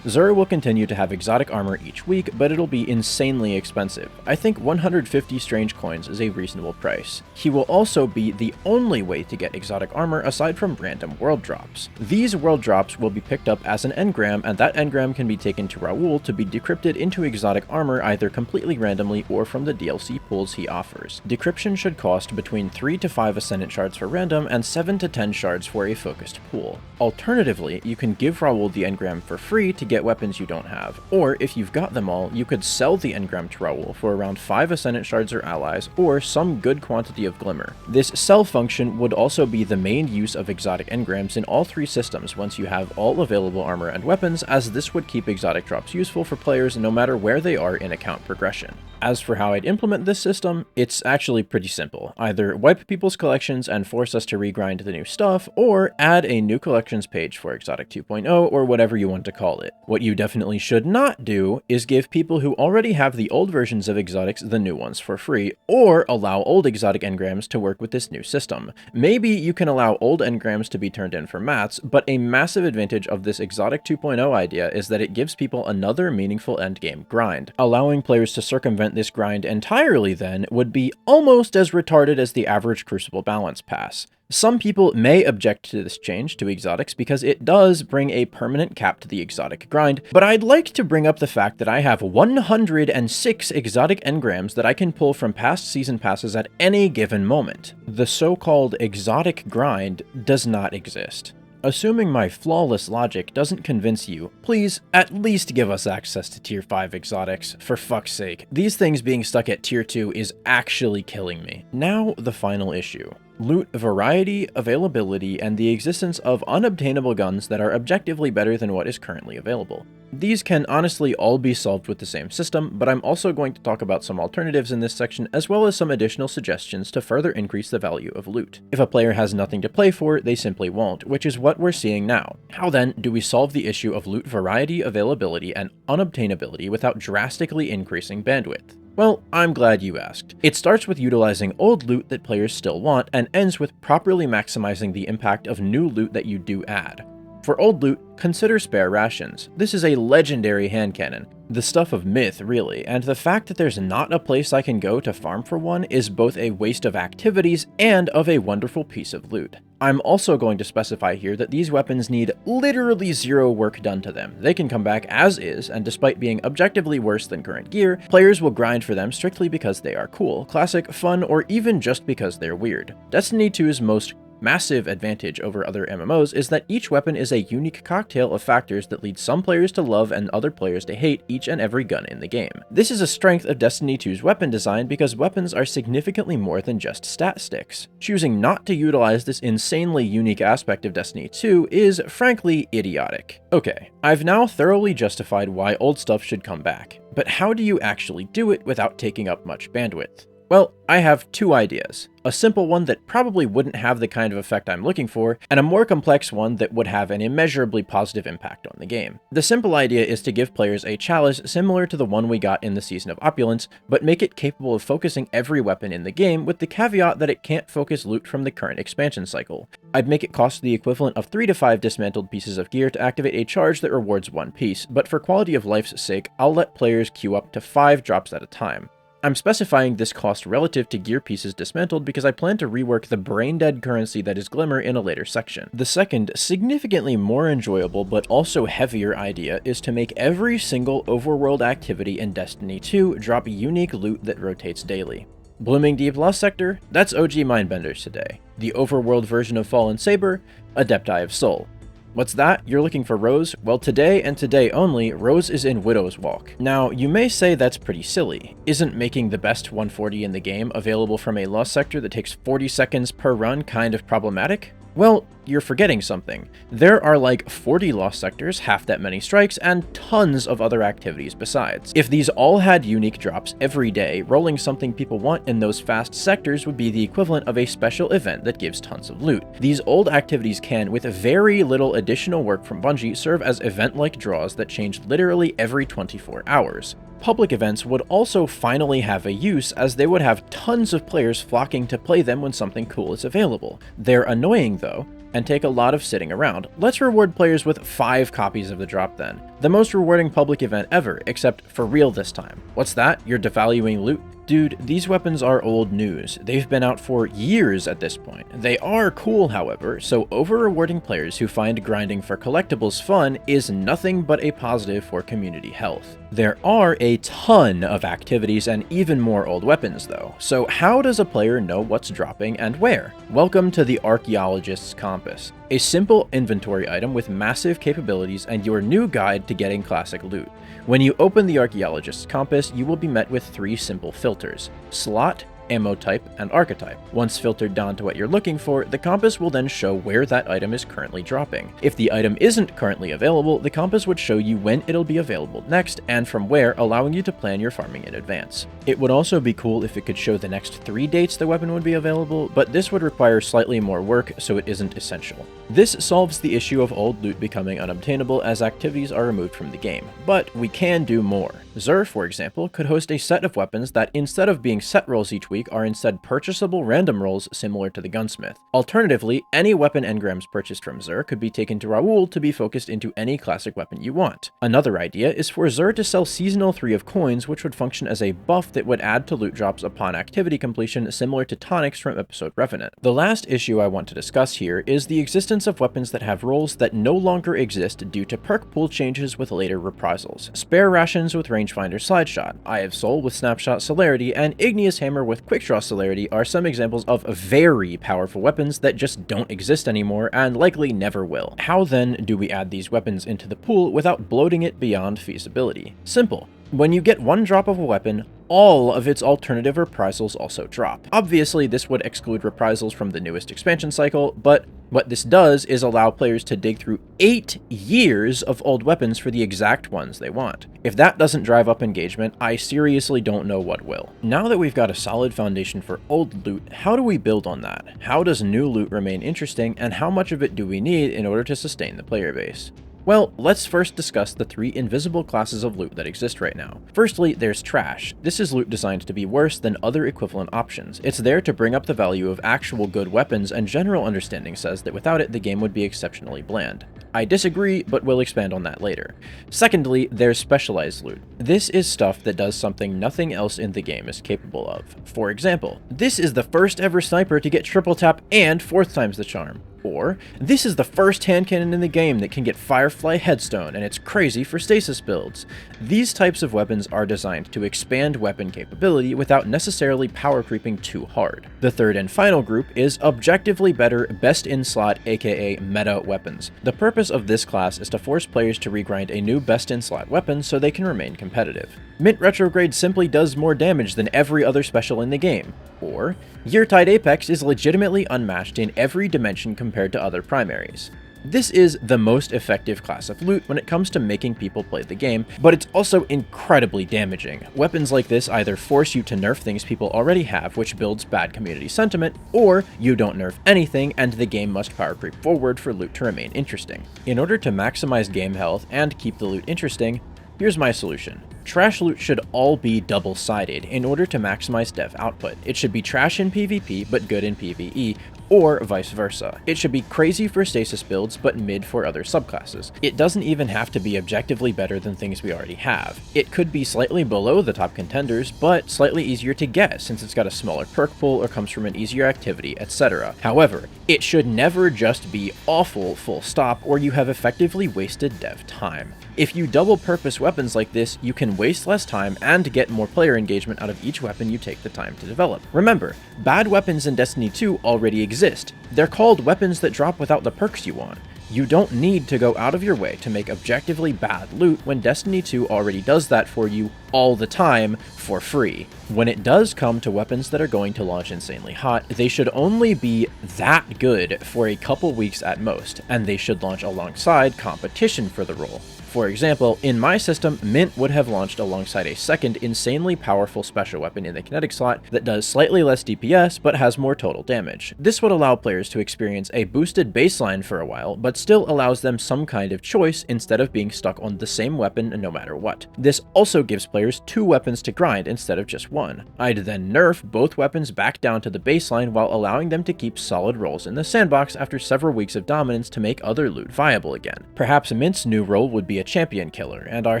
Xur will continue to have exotic armor each week, but it'll be insanely expensive. I think 150 strange coins is a reasonable price. He will also be the only way to get exotic armor aside from random world drops. These world drops will be picked up as an engram, and that engram can be taken to Raoul to be decrypted into exotic armor either completely randomly or from the DLC pools he offers. Decryption should cost between 3 to 5 Ascendant shards for random and 7 to 10 shards for a focused pool. Alternatively, you can give Raoul the engram for free to get weapons you don't have, or if you've got them all, you could sell the engram to Raoul for around 5 Ascendant shards or allies, or some good quantity of glimmer. This sell function would also be the main use of exotic engrams in all 3 systems once you have all available armor and weapons, as this would keep exotic drops useful for players no matter where they are in account progression. As for how I'd implement this system, it's actually pretty simple. Either wipe people's collections and force us to regrind the new stuff, or add a new collections page for Exotic 2.0 or whatever you want to call it. What you definitely should not do is give people who already have the old versions of exotics the new ones for free, or allow old exotic engrams to work with this new system. Maybe you can allow old engrams to be turned in for mats, but a massive advantage of this exotic 2.0 idea is that it gives people another meaningful endgame grind. Allowing players to circumvent this grind entirely then would be almost as retarded as the average Crucible balance pass. Some people may object to this change to exotics because it does bring a permanent cap to the exotic grind, but I'd like to bring up the fact that I have 106 exotic engrams that I can pull from past season passes at any given moment. The so-called exotic grind does not exist. Assuming my flawless logic doesn't convince you, please at least give us access to tier 5 exotics, for fuck's sake. These things being stuck at tier 2 is actually killing me. Now, the final issue. Loot variety, availability, and the existence of unobtainable guns that are objectively better than what is currently available. These can honestly all be solved with the same system, but I'm also going to talk about some alternatives in this section, as well as some additional suggestions to further increase the value of loot. If a player has nothing to play for, they simply won't, which is what we're seeing now. How then do we solve the issue of loot variety, availability, and unobtainability without drastically increasing bandwidth? Well, I'm glad you asked. It starts with utilizing old loot that players still want, and ends with properly maximizing the impact of new loot that you do add. For old loot, consider spare rations. This is a legendary hand cannon, the stuff of myth really, and the fact that there's not a place I can go to farm for one is both a waste of activities and of a wonderful piece of loot. I'm also going to specify here that these weapons need literally zero work done to them. They can come back as is, and despite being objectively worse than current gear, players will grind for them strictly because they are cool, classic, fun, or even just because they're weird. Destiny 2's most massive advantage over other MMOs is that each weapon is a unique cocktail of factors that lead some players to love and other players to hate each and every gun in the game. This is a strength of Destiny 2's weapon design because weapons are significantly more than just stat sticks. Choosing not to utilize this insanely unique aspect of Destiny 2 is, frankly, idiotic. Okay, I've now thoroughly justified why old stuff should come back, but how do you actually do it without taking up much bandwidth? Well, I have two ideas. A simple one that probably wouldn't have the kind of effect I'm looking for, and a more complex one that would have an immeasurably positive impact on the game. The simple idea is to give players a chalice similar to the one we got in the Season of Opulence, but make it capable of focusing every weapon in the game with the caveat that it can't focus loot from the current expansion cycle. I'd make it cost the equivalent of 3 to 5 dismantled pieces of gear to activate a charge that rewards one piece, but for quality of life's sake, I'll let players queue up to 5 drops at a time. I'm specifying this cost relative to gear pieces dismantled because I plan to rework the brain-dead currency that is Glimmer in a later section. The second, significantly more enjoyable but also heavier idea is to make every single overworld activity in Destiny 2 drop unique loot that rotates daily. Blooming Deep Lost Sector? That's OG Mindbenders today. The overworld version of Fallen Saber? Adepti of Soul. What's that? You're looking for Rose? Well, today and today only, Rose is in Widow's Walk. Now, you may say that's pretty silly. Isn't making the best 140 in the game available from a Lost Sector that takes 40 seconds per run kind of problematic? Well, you're forgetting something. There are like 40 Lost Sectors, half that many strikes, and tons of other activities besides. If these all had unique drops every day, rolling something people want in those fast sectors would be the equivalent of a special event that gives tons of loot. These old activities can, with very little additional work from Bungie, serve as event-like draws that change literally every 24 hours. Public events would also finally have a use, as they would have tons of players flocking to play them when something cool is available. They're annoying though, and take a lot of sitting around. Let's reward players with 5 copies of the drop then. The most rewarding public event ever, except for real this time. What's that? You're devaluing loot? Dude, these weapons are old news. They've been out for years at this point. They are cool, however, so over-rewarding players who find grinding for collectibles fun is nothing but a positive for community health. There are a ton of activities and even more old weapons though, so how does a player know what's dropping and where? Welcome to the Archaeologist's Compass, a simple inventory item with massive capabilities and your new guide to getting classic loot. When you open the Archaeologist's Compass, you will be met with 3 simple filters: slot, ammo type, and archetype. Once filtered down to what you're looking for, the compass will then show where that item is currently dropping. If the item isn't currently available, the compass would show you when it'll be available next and from where, allowing you to plan your farming in advance. It would also be cool if it could show the next 3 dates the weapon would be available, but this would require slightly more work, so it isn't essential. This solves the issue of old loot becoming unobtainable as activities are removed from the game, but we can do more. Xur, for example, could host a set of weapons that, instead of being set rolls each week, are instead purchasable random rolls similar to the Gunsmith. Alternatively, any weapon engrams purchased from Xur could be taken to Raoul to be focused into any classic weapon you want. Another idea is for Xur to sell Seasonal 3 of coins, which would function as a buff that would add to loot drops upon activity completion, similar to tonics from episode Revenant. The last issue I want to discuss here is the existence of weapons that have rolls that no longer exist due to perk pool changes with later reprisals. Spare Rations with Rangefinder Slideshot, Eye of Soul with Snapshot Celerity, and Igneous Hammer with Quickdraw Celerity are some examples of very powerful weapons that just don't exist anymore and likely never will. How then do we add these weapons into the pool without bloating it beyond feasibility? Simple. When you get 1 drop of a weapon, all of its alternative reprisals also drop. Obviously, this would exclude reprisals from the newest expansion cycle, but what this does is allow players to dig through 8 years of old weapons for the exact ones they want. If that doesn't drive up engagement, I seriously don't know what will. Now that we've got a solid foundation for old loot, how do we build on that? How does new loot remain interesting, and how much of it do we need in order to sustain the player base? Well, let's first discuss the 3 invisible classes of loot that exist right now. Firstly, there's trash. This is loot designed to be worse than other equivalent options. It's there to bring up the value of actual good weapons, and general understanding says that without it, the game would be exceptionally bland. I disagree, but we'll expand on that later. Secondly, there's specialized loot. This is stuff that does something nothing else in the game is capable of. For example, this is the first ever sniper to get triple tap and 4th times the charm. Or, this is the first hand cannon in the game that can get Firefly Headstone, and it's crazy for stasis builds. These types of weapons are designed to expand weapon capability without necessarily power creeping too hard. The third and final group is objectively better best-in-slot aka meta weapons. The purpose of this class is to force players to regrind a new best-in-slot weapon so they can remain competitive. Mint Retrograde simply does more damage than every other special in the game. Or, Yeartide Apex is legitimately unmatched in every dimension compared to other primaries. This is the most effective class of loot when it comes to making people play the game, but it's also incredibly damaging. Weapons like this either force you to nerf things people already have, which builds bad community sentiment, or you don't nerf anything and the game must power creep forward for loot to remain interesting. In order to maximize game health and keep the loot interesting, here's my solution. Trash loot should all be double-sided in order to maximize dev output. It should be trash in PvP but good in PvE, or vice versa. It should be crazy for stasis builds but mid for other subclasses. It doesn't even have to be objectively better than things we already have. It could be slightly below the top contenders, but slightly easier to get since it's got a smaller perk pool or comes from an easier activity, etc. However, it should never just be awful full stop, or you have effectively wasted dev time. If you double-purpose weapons like this, you can waste less time and get more player engagement out of each weapon you take the time to develop. Remember, bad weapons in Destiny 2 already exist. They're called weapons that drop without the perks you want. You don't need to go out of your way to make objectively bad loot when Destiny 2 already does that for you all the time for free. When it does come to weapons that are going to launch insanely hot, they should only be that good for a couple weeks at most, and they should launch alongside competition for the role. For example, in my system, Mint would have launched alongside a second insanely powerful special weapon in the kinetic slot that does slightly less DPS but has more total damage. This would allow players to experience a boosted baseline for a while, but still allows them some kind of choice instead of being stuck on the same weapon no matter what. This also gives players 2 weapons to grind instead of just 1. I'd then nerf both weapons back down to the baseline while allowing them to keep solid rolls in the sandbox after several weeks of dominance to make other loot viable again. Perhaps Mint's new role would be a champion killer, and our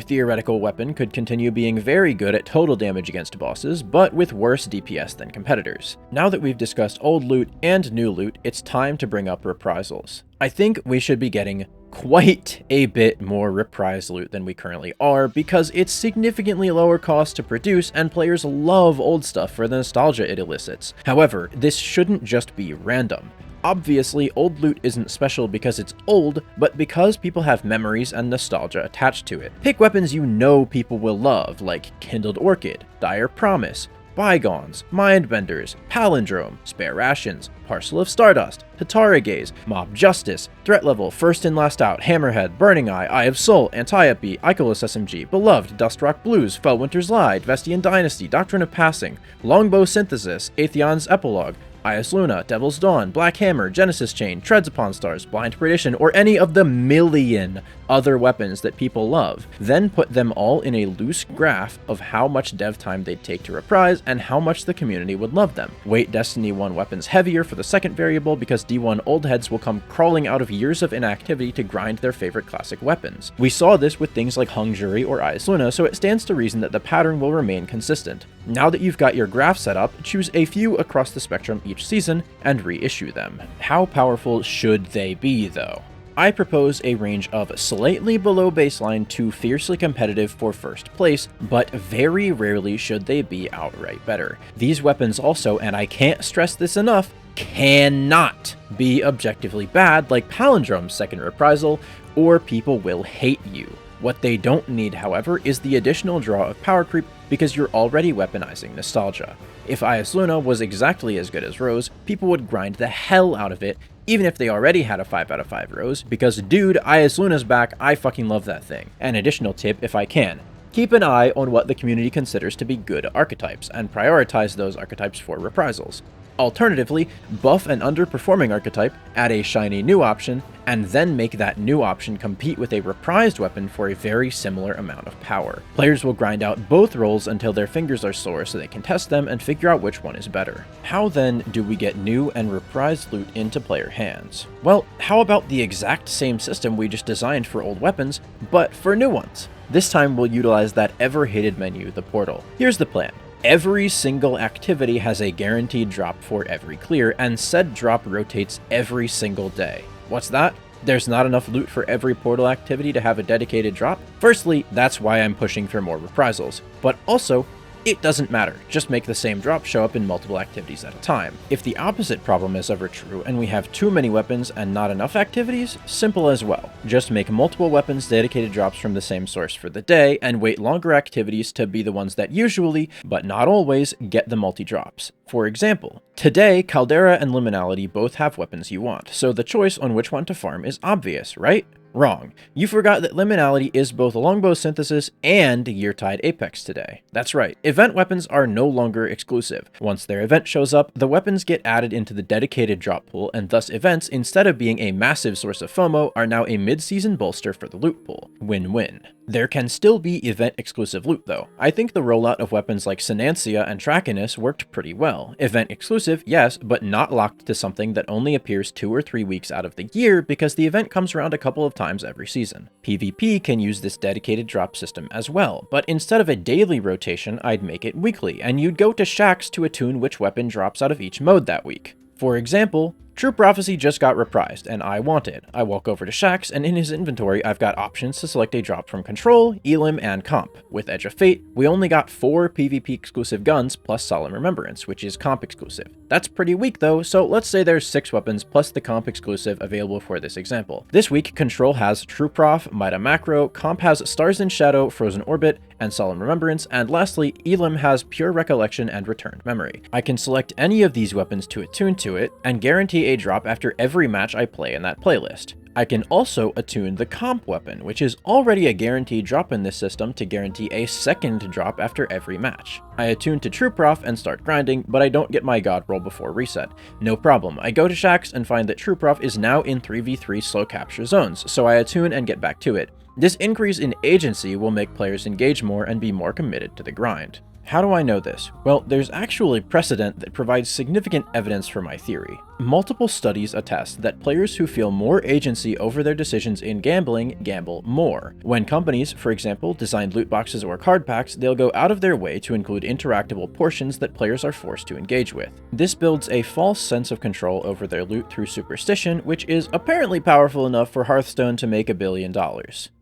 theoretical weapon could continue being very good at total damage against bosses, but with worse DPS than competitors. Now that we've discussed old loot and new loot, it's time to bring up reprisals. I think we should be getting quite a bit more reprise loot than we currently are, because it's significantly lower cost to produce and players love old stuff for the nostalgia it elicits. However, this shouldn't just be random. Obviously, old loot isn't special because it's old, but because people have memories and nostalgia attached to it. Pick weapons you know people will love, like Kindled Orchid, Dire Promise, bygones, mindbenders, palindrome, spare rations, parcel of stardust, Hatara gaze, mob justice, threat level, first in last out, hammerhead, burning eye of soul, antiope, Icolos SMG, beloved, Dustrock blues, Fellwinter's lie, Vestian dynasty, doctrine of passing, longbow synthesis, Atheon's epilogue, Ias Luna, Devil's Dawn, Black Hammer, Genesis Chain, Treads Upon Stars, Blind Perdition, or any of the million other weapons that people love. Then put them all in a loose graph of how much dev time they'd take to reprise and how much the community would love them. Weight Destiny 1 weapons heavier for the second variable because D1 old heads will come crawling out of years of inactivity to grind their favorite classic weapons. We saw this with things like Hung Jury or Ias Luna, so it stands to reason that the pattern will remain consistent. Now that you've got your graph set up, choose a few across the spectrum each season and reissue them. How powerful should they be, though? I propose a range of slightly below baseline to fiercely competitive for first place, but very rarely should they be outright better. These weapons also, and I can't stress this enough, cannot be objectively bad like Palindrome's second reprisal, or people will hate you. What they don't need, however, is the additional draw of power creep because you're already weaponizing nostalgia. If Ias Luna was exactly as good as Rose, people would grind the hell out of it, even if they already had a 5 out of 5 Rose, because dude, Ias Luna's back, I fucking love that thing. An additional tip if I can. Keep an eye on what the community considers to be good archetypes, and prioritize those archetypes for reprisals. Alternatively, buff an underperforming archetype, add a shiny new option, and then make that new option compete with a reprised weapon for a very similar amount of power. Players will grind out both roles until their fingers are sore so they can test them and figure out which one is better. How then do we get new and reprised loot into player hands? Well, how about the exact same system we just designed for old weapons, but for new ones? This time we'll utilize that ever-hated menu, the portal. Here's the plan. Every single activity has a guaranteed drop for every clear, and said drop rotates every single day. What's that? There's not enough loot for every portal activity to have a dedicated drop? Firstly, that's why I'm pushing for more reprisals, but also, it doesn't matter, just make the same drop show up in multiple activities at a time. If the opposite problem is ever true and we have too many weapons and not enough activities, simple as well. Just make multiple weapons dedicated drops from the same source for the day and wait longer activities to be the ones that usually, but not always, get the multi-drops. For example, today Caldera and Liminality both have weapons you want, so the choice on which one to farm is obvious, right? Wrong. You forgot that Liminality is both Longbow Synthesis and Yeartide Apex today. That's right, event weapons are no longer exclusive. Once their event shows up, the weapons get added into the dedicated drop pool, and thus events, instead of being a massive source of FOMO, are now a mid-season bolster for the loot pool. Win-win. There can still be event-exclusive loot, though. I think the rollout of weapons like Sinancia and Trakinus worked pretty well. Event-exclusive, yes, but not locked to something that only appears 2 or 3 weeks out of the year because the event comes around a couple of times every season. PvP can use this dedicated drop system as well, but instead of a daily rotation, I'd make it weekly, and you'd go to Shaxx to attune which weapon drops out of each mode that week. For example, True Prophecy just got reprised, and I want it. I walk over to Shaxx, and in his inventory I've got options to select a drop from Control, Elim, and Comp. With Edge of Fate, we only got 4 PvP exclusive guns plus Solemn Remembrance, which is Comp exclusive. That's pretty weak though, so let's say there's 6 weapons plus the Comp exclusive available for this example. This week, Control has True Prof, Mida Macro, Comp has Stars in Shadow, Frozen Orbit, and Solemn Remembrance, and lastly, Elim has Pure Recollection and Returned Memory. I can select any of these weapons to attune to it, and guarantee a drop after every match I play in that playlist. I can also attune the Comp weapon, which is already a guaranteed drop in this system to guarantee a second drop after every match. I attune to True Prof and start grinding, but I don't get my God roll before reset. No problem, I go to Shaxx and find that True Prof is now in 3v3 slow capture zones, so I attune and get back to it. This increase in agency will make players engage more and be more committed to the grind. How do I know this? Well, there's actually precedent that provides significant evidence for my theory. Multiple studies attest that players who feel more agency over their decisions in gambling gamble more. When companies, for example, design loot boxes or card packs, they'll go out of their way to include interactable portions that players are forced to engage with. This builds a false sense of control over their loot through superstition, which is apparently powerful enough for Hearthstone to make $1 billion.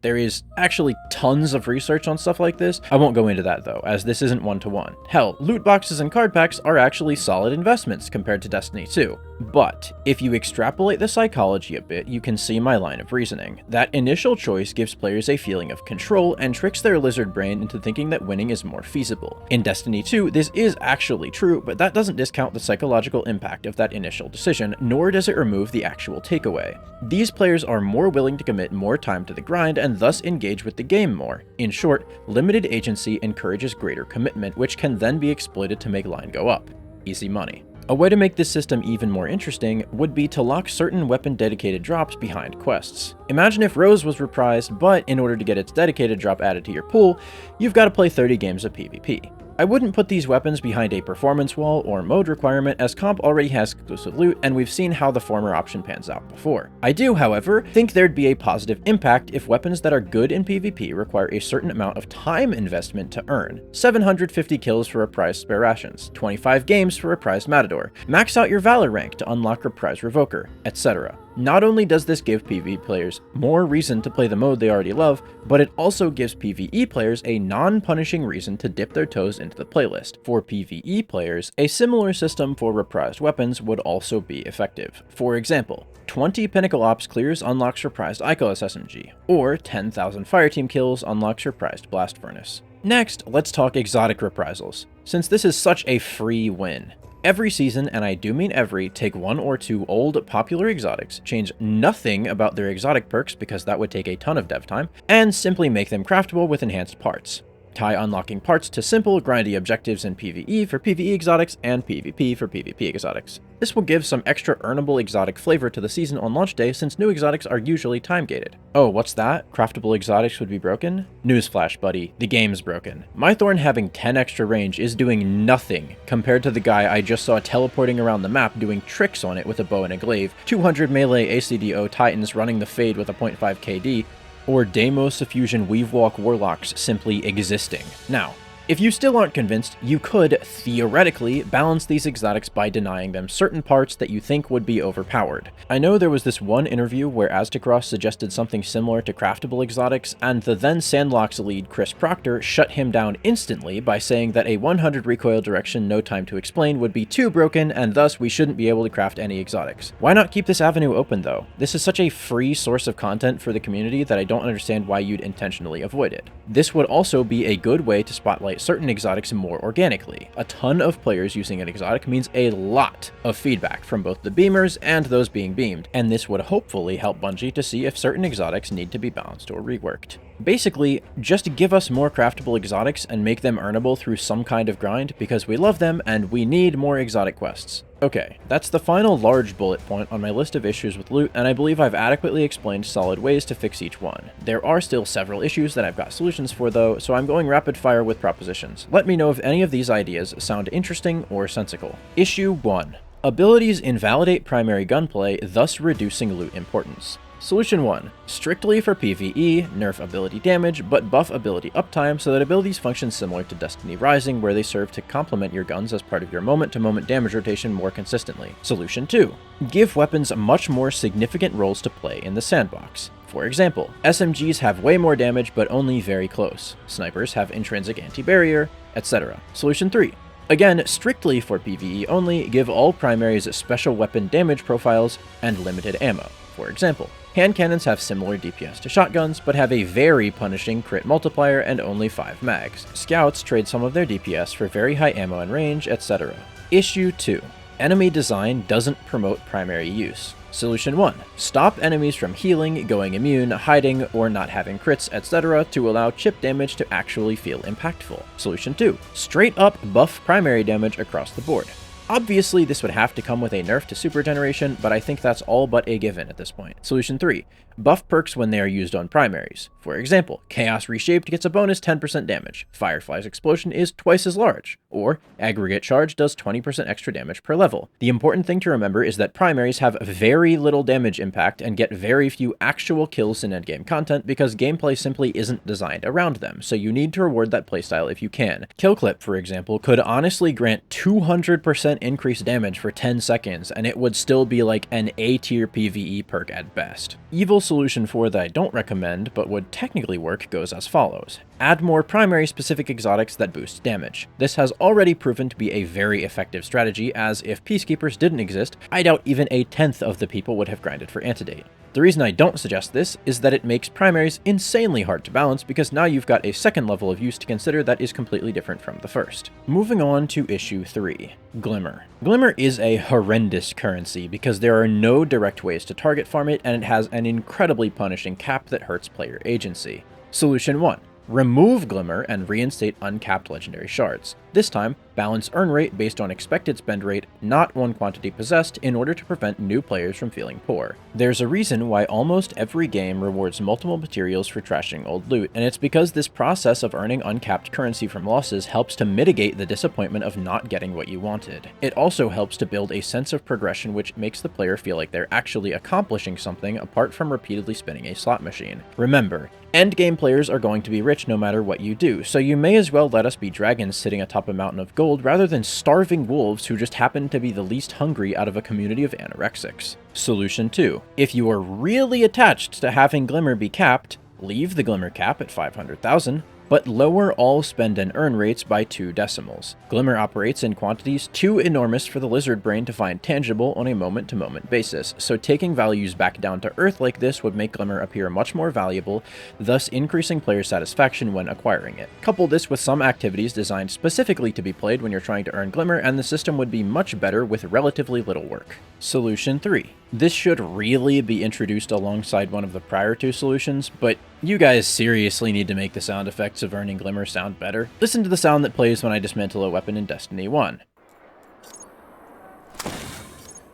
There is actually tons of research on stuff like this. I won't go into that though, as this isn't one-to-one. Hell, loot boxes and card packs are actually solid investments compared to Destiny 2. But if you extrapolate the psychology a bit, you can see my line of reasoning. That initial choice gives players a feeling of control and tricks their lizard brain into thinking that winning is more feasible. In Destiny 2, this is actually true, but that doesn't discount the psychological impact of that initial decision, nor does it remove the actual takeaway. These players are more willing to commit more time to the grind and thus engage with the game more. In short, limited agency encourages greater commitment, which can then be exploited to make line go up. Easy money. A way to make this system even more interesting would be to lock certain weapon-dedicated drops behind quests. Imagine if Rose was reprised, but in order to get its dedicated drop added to your pool, you've got to play 30 games of PvP. I wouldn't put these weapons behind a performance wall or mode requirement, as comp already has exclusive loot and we've seen how the former option pans out before. I do, however, think there'd be a positive impact if weapons that are good in PvP require a certain amount of time investment to earn. 750 kills for reprised spare rations, 25 games for reprised Matador, max out your Valor rank to unlock reprised Revoker, etc. Not only does this give PvE players more reason to play the mode they already love, but it also gives PvE players a non-punishing reason to dip their toes into the playlist. For PvE players, a similar system for reprised weapons would also be effective. For example, 20 Pinnacle Ops clears unlocks reprised Ikora SMG, or 10,000 Fireteam kills unlocks reprised Blast Furnace. Next, let's talk exotic reprisals, since this is such a free win. Every season, and I do mean every, take one or two old popular exotics, change nothing about their exotic perks because that would take a ton of dev time, and simply make them craftable with enhanced parts. Tie unlocking parts to simple, grindy objectives in PvE for PvE exotics and PvP for PvP exotics. This will give some extra earnable exotic flavor to the season on launch day since new exotics are usually time-gated. Oh, what's that? Craftable exotics would be broken? Newsflash, buddy. The game's broken. My Thorn having 10 extra range is doing nothing compared to the guy I just saw teleporting around the map doing tricks on it with a bow and a glaive, 200 melee ACDO Titans running the Fade with a 0.5 KD, or Deimos Suffusion Weavewalk Warlocks simply existing. Now, if you still aren't convinced, you could, theoretically, balance these exotics by denying them certain parts that you think would be overpowered. I know there was this one interview where Aztecross suggested something similar to craftable exotics, and the then Sandlocks lead Chris Proctor shut him down instantly by saying that a 100 recoil direction no time to explain would be too broken, and thus we shouldn't be able to craft any exotics. Why not keep this avenue open though? This is such a free source of content for the community that I don't understand why you'd intentionally avoid it. This would also be a good way to spotlight certain exotics more organically. A ton of players using an exotic means a lot of feedback from both the beamers and those being beamed, and this would hopefully help Bungie to see if certain exotics need to be balanced or reworked. Basically, just give us more craftable exotics and make them earnable through some kind of grind because we love them and we need more exotic quests. Okay, that's the final large bullet point on my list of issues with loot, and I believe I've adequately explained solid ways to fix each one. There are still several issues that I've got solutions for though, so I'm going rapid fire with propositions. Let me know if any of these ideas sound interesting or sensical. Issue 1. Abilities invalidate primary gunplay, thus reducing loot importance. Solution 1. Strictly for PvE, nerf ability damage, but buff ability uptime so that abilities function similar to Destiny Rising, where they serve to complement your guns as part of your moment-to-moment damage rotation more consistently. Solution 2. Give weapons much more significant roles to play in the sandbox. For example, SMGs have way more damage but only very close. Snipers have intrinsic anti-barrier, etc. Solution 3. Again, strictly for PvE only, give all primaries special weapon damage profiles and limited ammo. For example, hand cannons have similar DPS to shotguns, but have a very punishing crit multiplier and only 5 mags. Scouts trade some of their DPS for very high ammo and range, etc. Issue 2. Enemy design doesn't promote primary use. Solution 1. Stop enemies from healing, going immune, hiding, or not having crits, etc. to allow chip damage to actually feel impactful. Solution 2. Straight up buff primary damage across the board. Obviously, this would have to come with a nerf to super generation, but I think that's all but a given at this point. Solution 3. Buff perks when they are used on primaries. For example, Chaos Reshaped gets a bonus 10% damage, Firefly's Explosion is twice as large, or Aggregate Charge does 20% extra damage per level. The important thing to remember is that primaries have very little damage impact and get very few actual kills in endgame content because gameplay simply isn't designed around them, so you need to reward that playstyle if you can. Kill Clip, for example, could honestly grant 200% increased damage for 10 seconds, and it would still be like an A-tier PvE perk at best. Evil solution 4 that I don't recommend, but would technically work, goes as follows. Add more primary specific exotics that boost damage. This has already proven to be a very effective strategy, as if Peacekeepers didn't exist, I doubt even a tenth of the people would have grinded for Antedate. The reason I don't suggest this is that it makes primaries insanely hard to balance, because now you've got a second level of use to consider that is completely different from the first. Moving on to issue 3, Glimmer. Glimmer is a horrendous currency because there are no direct ways to target farm it, and it has an incredibly punishing cap that hurts player agency. Solution 1. Remove Glimmer and reinstate uncapped legendary shards. This time, balance earn rate based on expected spend rate, not one quantity possessed, in order to prevent new players from feeling poor. There's a reason why almost every game rewards multiple materials for trashing old loot, and it's because this process of earning uncapped currency from losses helps to mitigate the disappointment of not getting what you wanted. It also helps to build a sense of progression which makes the player feel like they're actually accomplishing something apart from repeatedly spinning a slot machine. Remember, endgame players are going to be rich no matter what you do, so you may as well let us be dragons sitting atop a mountain of gold rather than starving wolves who just happen to be the least hungry out of a community of anorexics. Solution 2. If you are really attached to having Glimmer be capped, leave the Glimmer cap at 500,000, but lower all spend and earn rates by 2 decimals. Glimmer operates in quantities too enormous for the lizard brain to find tangible on a moment-to-moment basis, so taking values back down to earth like this would make Glimmer appear much more valuable, thus increasing player satisfaction when acquiring it. Couple this with some activities designed specifically to be played when you're trying to earn Glimmer, and the system would be much better with relatively little work. Solution 3. This should really be introduced alongside one of the prior 2 solutions, but you guys seriously need to make the sound effects of earning Glimmer sound better. Listen to the sound that plays when I dismantle a weapon in Destiny 1.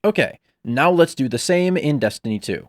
Okay, now let's do the same in Destiny 2.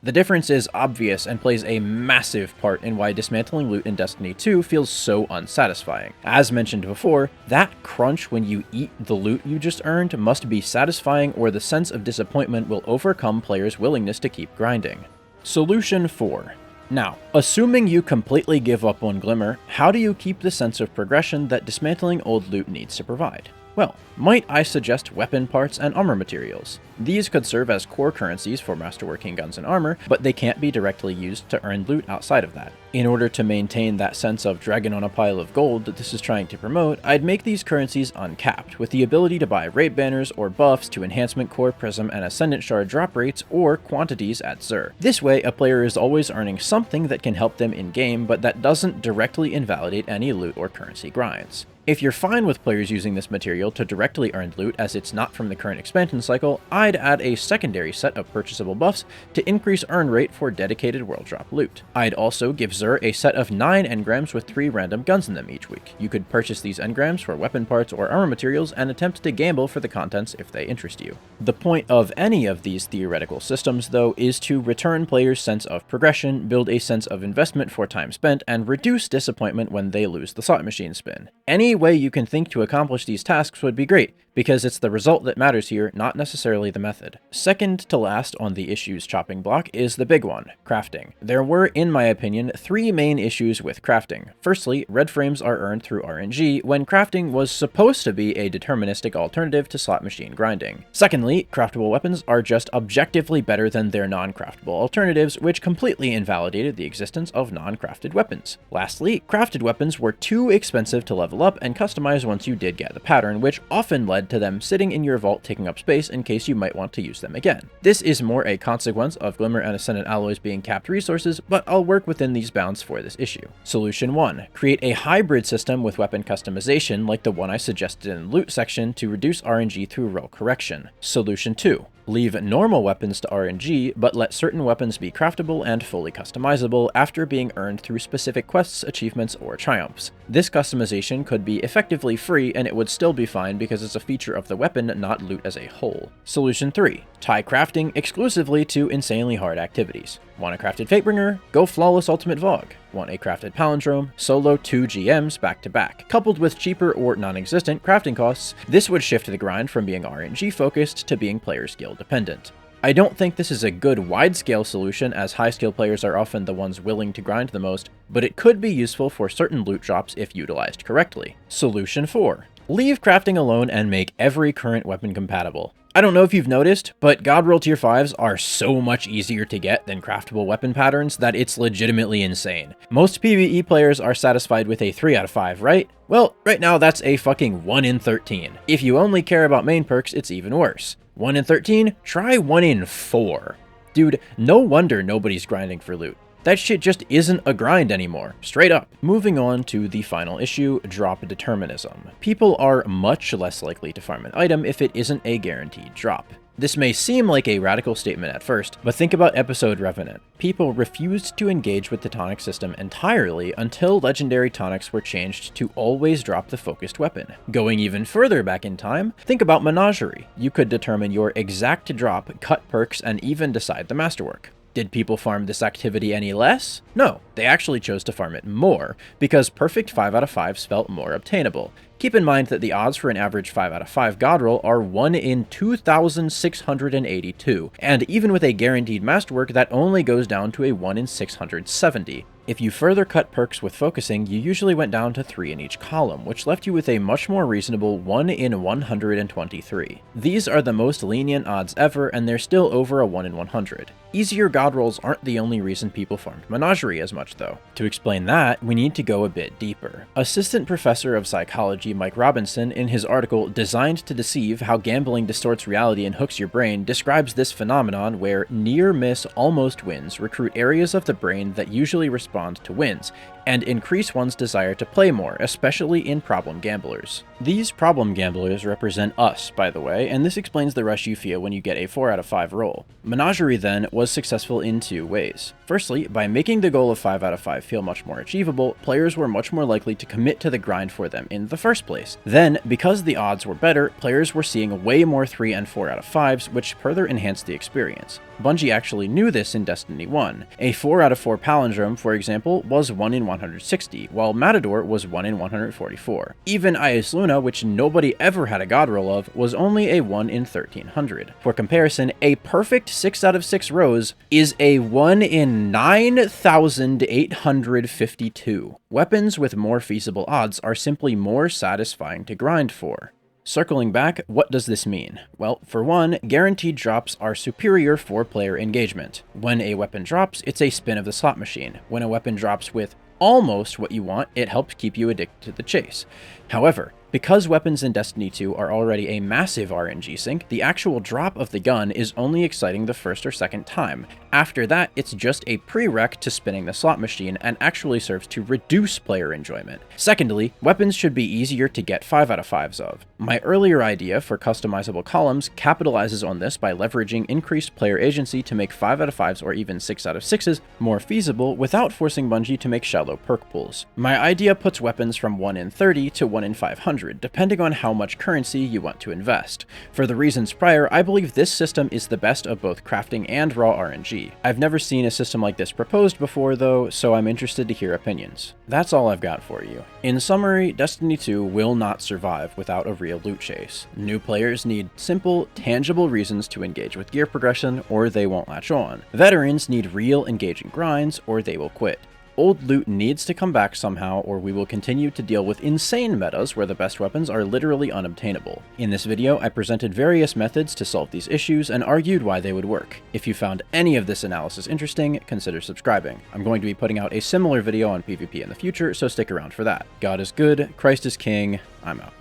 The difference is obvious and plays a massive part in why dismantling loot in Destiny 2 feels so unsatisfying. As mentioned before, that crunch when you eat the loot you just earned must be satisfying, or the sense of disappointment will overcome players' willingness to keep grinding. Solution 4. Now, assuming you completely give up on Glimmer, how do you keep the sense of progression that dismantling old loot needs to provide? Well, might I suggest weapon parts and armor materials? These could serve as core currencies for masterworking guns and armor, but they can't be directly used to earn loot outside of that. In order to maintain that sense of dragon on a pile of gold that this is trying to promote, I'd make these currencies uncapped, with the ability to buy raid banners or buffs to enhancement core, prism, and ascendant shard drop rates, or quantities at Xur. This way, a player is always earning something that can help them in-game, but that doesn't directly invalidate any loot or currency grinds. If you're fine with players using this material to directly earn loot as it's not from the current expansion cycle, I'd add a secondary set of purchasable buffs to increase earn rate for dedicated world drop loot. I'd also give Xur a set of 9 engrams with 3 random guns in them each week. You could purchase these engrams for weapon parts or armor materials and attempt to gamble for the contents if they interest you. The point of any of these theoretical systems, though, is to return players' sense of progression, build a sense of investment for time spent, and reduce disappointment when they lose the slot machine spin. Any way you can think to accomplish these tasks would be great, because it's the result that matters here, not necessarily the method. Second to last on the issues chopping block is the big one, crafting. There were, in my opinion, 3 main issues with crafting. Firstly, red frames are earned through RNG, when crafting was supposed to be a deterministic alternative to slot machine grinding. Secondly, craftable weapons are just objectively better than their non-craftable alternatives, which completely invalidated the existence of non-crafted weapons. Lastly, crafted weapons were too expensive to level up and customize once you did get the pattern, which often led to them sitting in your vault taking up space in case you might want to use them again. This is more a consequence of Glimmer and Ascendant alloys being capped resources, but I'll work within these bounds for this issue. Solution 1. Create a hybrid system with weapon customization like the one I suggested in the loot section to reduce RNG through roll correction. Solution 2. Leave normal weapons to RNG, but let certain weapons be craftable and fully customizable after being earned through specific quests, achievements, or triumphs. This customization could be effectively free, and it would still be fine because it's a feature of the weapon, not loot as a whole. Solution 3. Tie crafting exclusively to insanely hard activities. Want a crafted Fatebringer? Go Flawless Ultimate Vogue. Want a crafted Palindrome? Solo 2 GMs back to back. Coupled with cheaper or non-existent crafting costs, this would shift the grind from being RNG focused to being player skill dependent. I don't think this is a good wide-scale solution, as high-skill players are often the ones willing to grind the most, but it could be useful for certain loot drops if utilized correctly. Solution 4. Leave crafting alone and make every current weapon compatible. I don't know if you've noticed, but God Roll Tier 5s are so much easier to get than craftable weapon patterns that it's legitimately insane. Most PvE players are satisfied with a 3 out of 5, right? Well, right now that's a fucking 1 in 13. If you only care about main perks, it's even worse. 1 in 13? Try 1 in 4. Dude, no wonder nobody's grinding for loot. That shit just isn't a grind anymore, straight up. Moving on to the final issue, drop determinism. People are much less likely to farm an item if it isn't a guaranteed drop. This may seem like a radical statement at first, but think about episode Revenant. People refused to engage with the tonic system entirely until legendary tonics were changed to always drop the focused weapon. Going even further back in time, think about Menagerie. You could determine your exact drop, cut perks, and even decide the masterwork. Did people farm this activity any less? No, they actually chose to farm it more, because perfect 5 out of 5s felt more obtainable. Keep in mind that the odds for an average 5 out of 5 god roll are 1 in 2,682, and even with a guaranteed masterwork, that only goes down to a 1 in 670. If you further cut perks with focusing, you usually went down to 3 in each column, which left you with a much more reasonable 1 in 123. These are the most lenient odds ever, and they're still over a 1 in 100. Easier god rolls aren't the only reason people farmed Menagerie as much though. To explain that, we need to go a bit deeper. Assistant Professor of Psychology Mike Robinson, in his article Designed to Deceive: How Gambling Distorts Reality and Hooks Your Brain, describes this phenomenon where near-miss almost wins recruit areas of the brain that usually respond to wins, and increase one's desire to play more, especially in problem gamblers. These problem gamblers represent us, by the way, and this explains the rush you feel when you get a 4 out of 5 roll. Menagerie, then, was successful in 2 ways. Firstly, by making the goal of 5 out of 5 feel much more achievable, players were much more likely to commit to the grind for them in the first place. Then, because the odds were better, players were seeing way more 3 and 4 out of 5s, which further enhanced the experience. Bungie actually knew this in Destiny 1. A 4 out of 4 palindrome, for example, was 1 in 160, while Matador was 1 in 144. Even Ias Luna, which nobody ever had a god roll of, was only a 1 in 1300. For comparison, a perfect 6 out of 6 rows is a 1 in 9,852. Weapons with more feasible odds are simply more satisfying to grind for. Circling back, what does this mean? Well, for one, guaranteed drops are superior for player engagement. When a weapon drops, it's a spin of the slot machine. When a weapon drops with almost what you want, it helps keep you addicted to the chase. However, because weapons in Destiny 2 are already a massive RNG sink, the actual drop of the gun is only exciting the first or second time. After that, it's just a prereq to spinning the slot machine and actually serves to reduce player enjoyment. Secondly, weapons should be easier to get 5 out of 5s of. My earlier idea for customizable columns capitalizes on this by leveraging increased player agency to make 5 out of 5s or even 6 out of 6s more feasible without forcing Bungie to make shallow perk pools. My idea puts weapons from 1 in 30 to 1 in 500, depending on how much currency you want to invest. For the reasons prior, I believe this system is the best of both crafting and raw RNG. I've never seen a system like this proposed before though, so I'm interested to hear opinions. That's all I've got for you. In summary, Destiny 2 will not survive without a real loot chase. New players need simple, tangible reasons to engage with gear progression, or they won't latch on. Veterans need real, engaging grinds, or they will quit. Old loot needs to come back somehow, or we will continue to deal with insane metas where the best weapons are literally unobtainable. In this video, I presented various methods to solve these issues and argued why they would work. If you found any of this analysis interesting, consider subscribing. I'm going to be putting out a similar video on PvP in the future, so stick around for that. God is good, Christ is king, I'm out.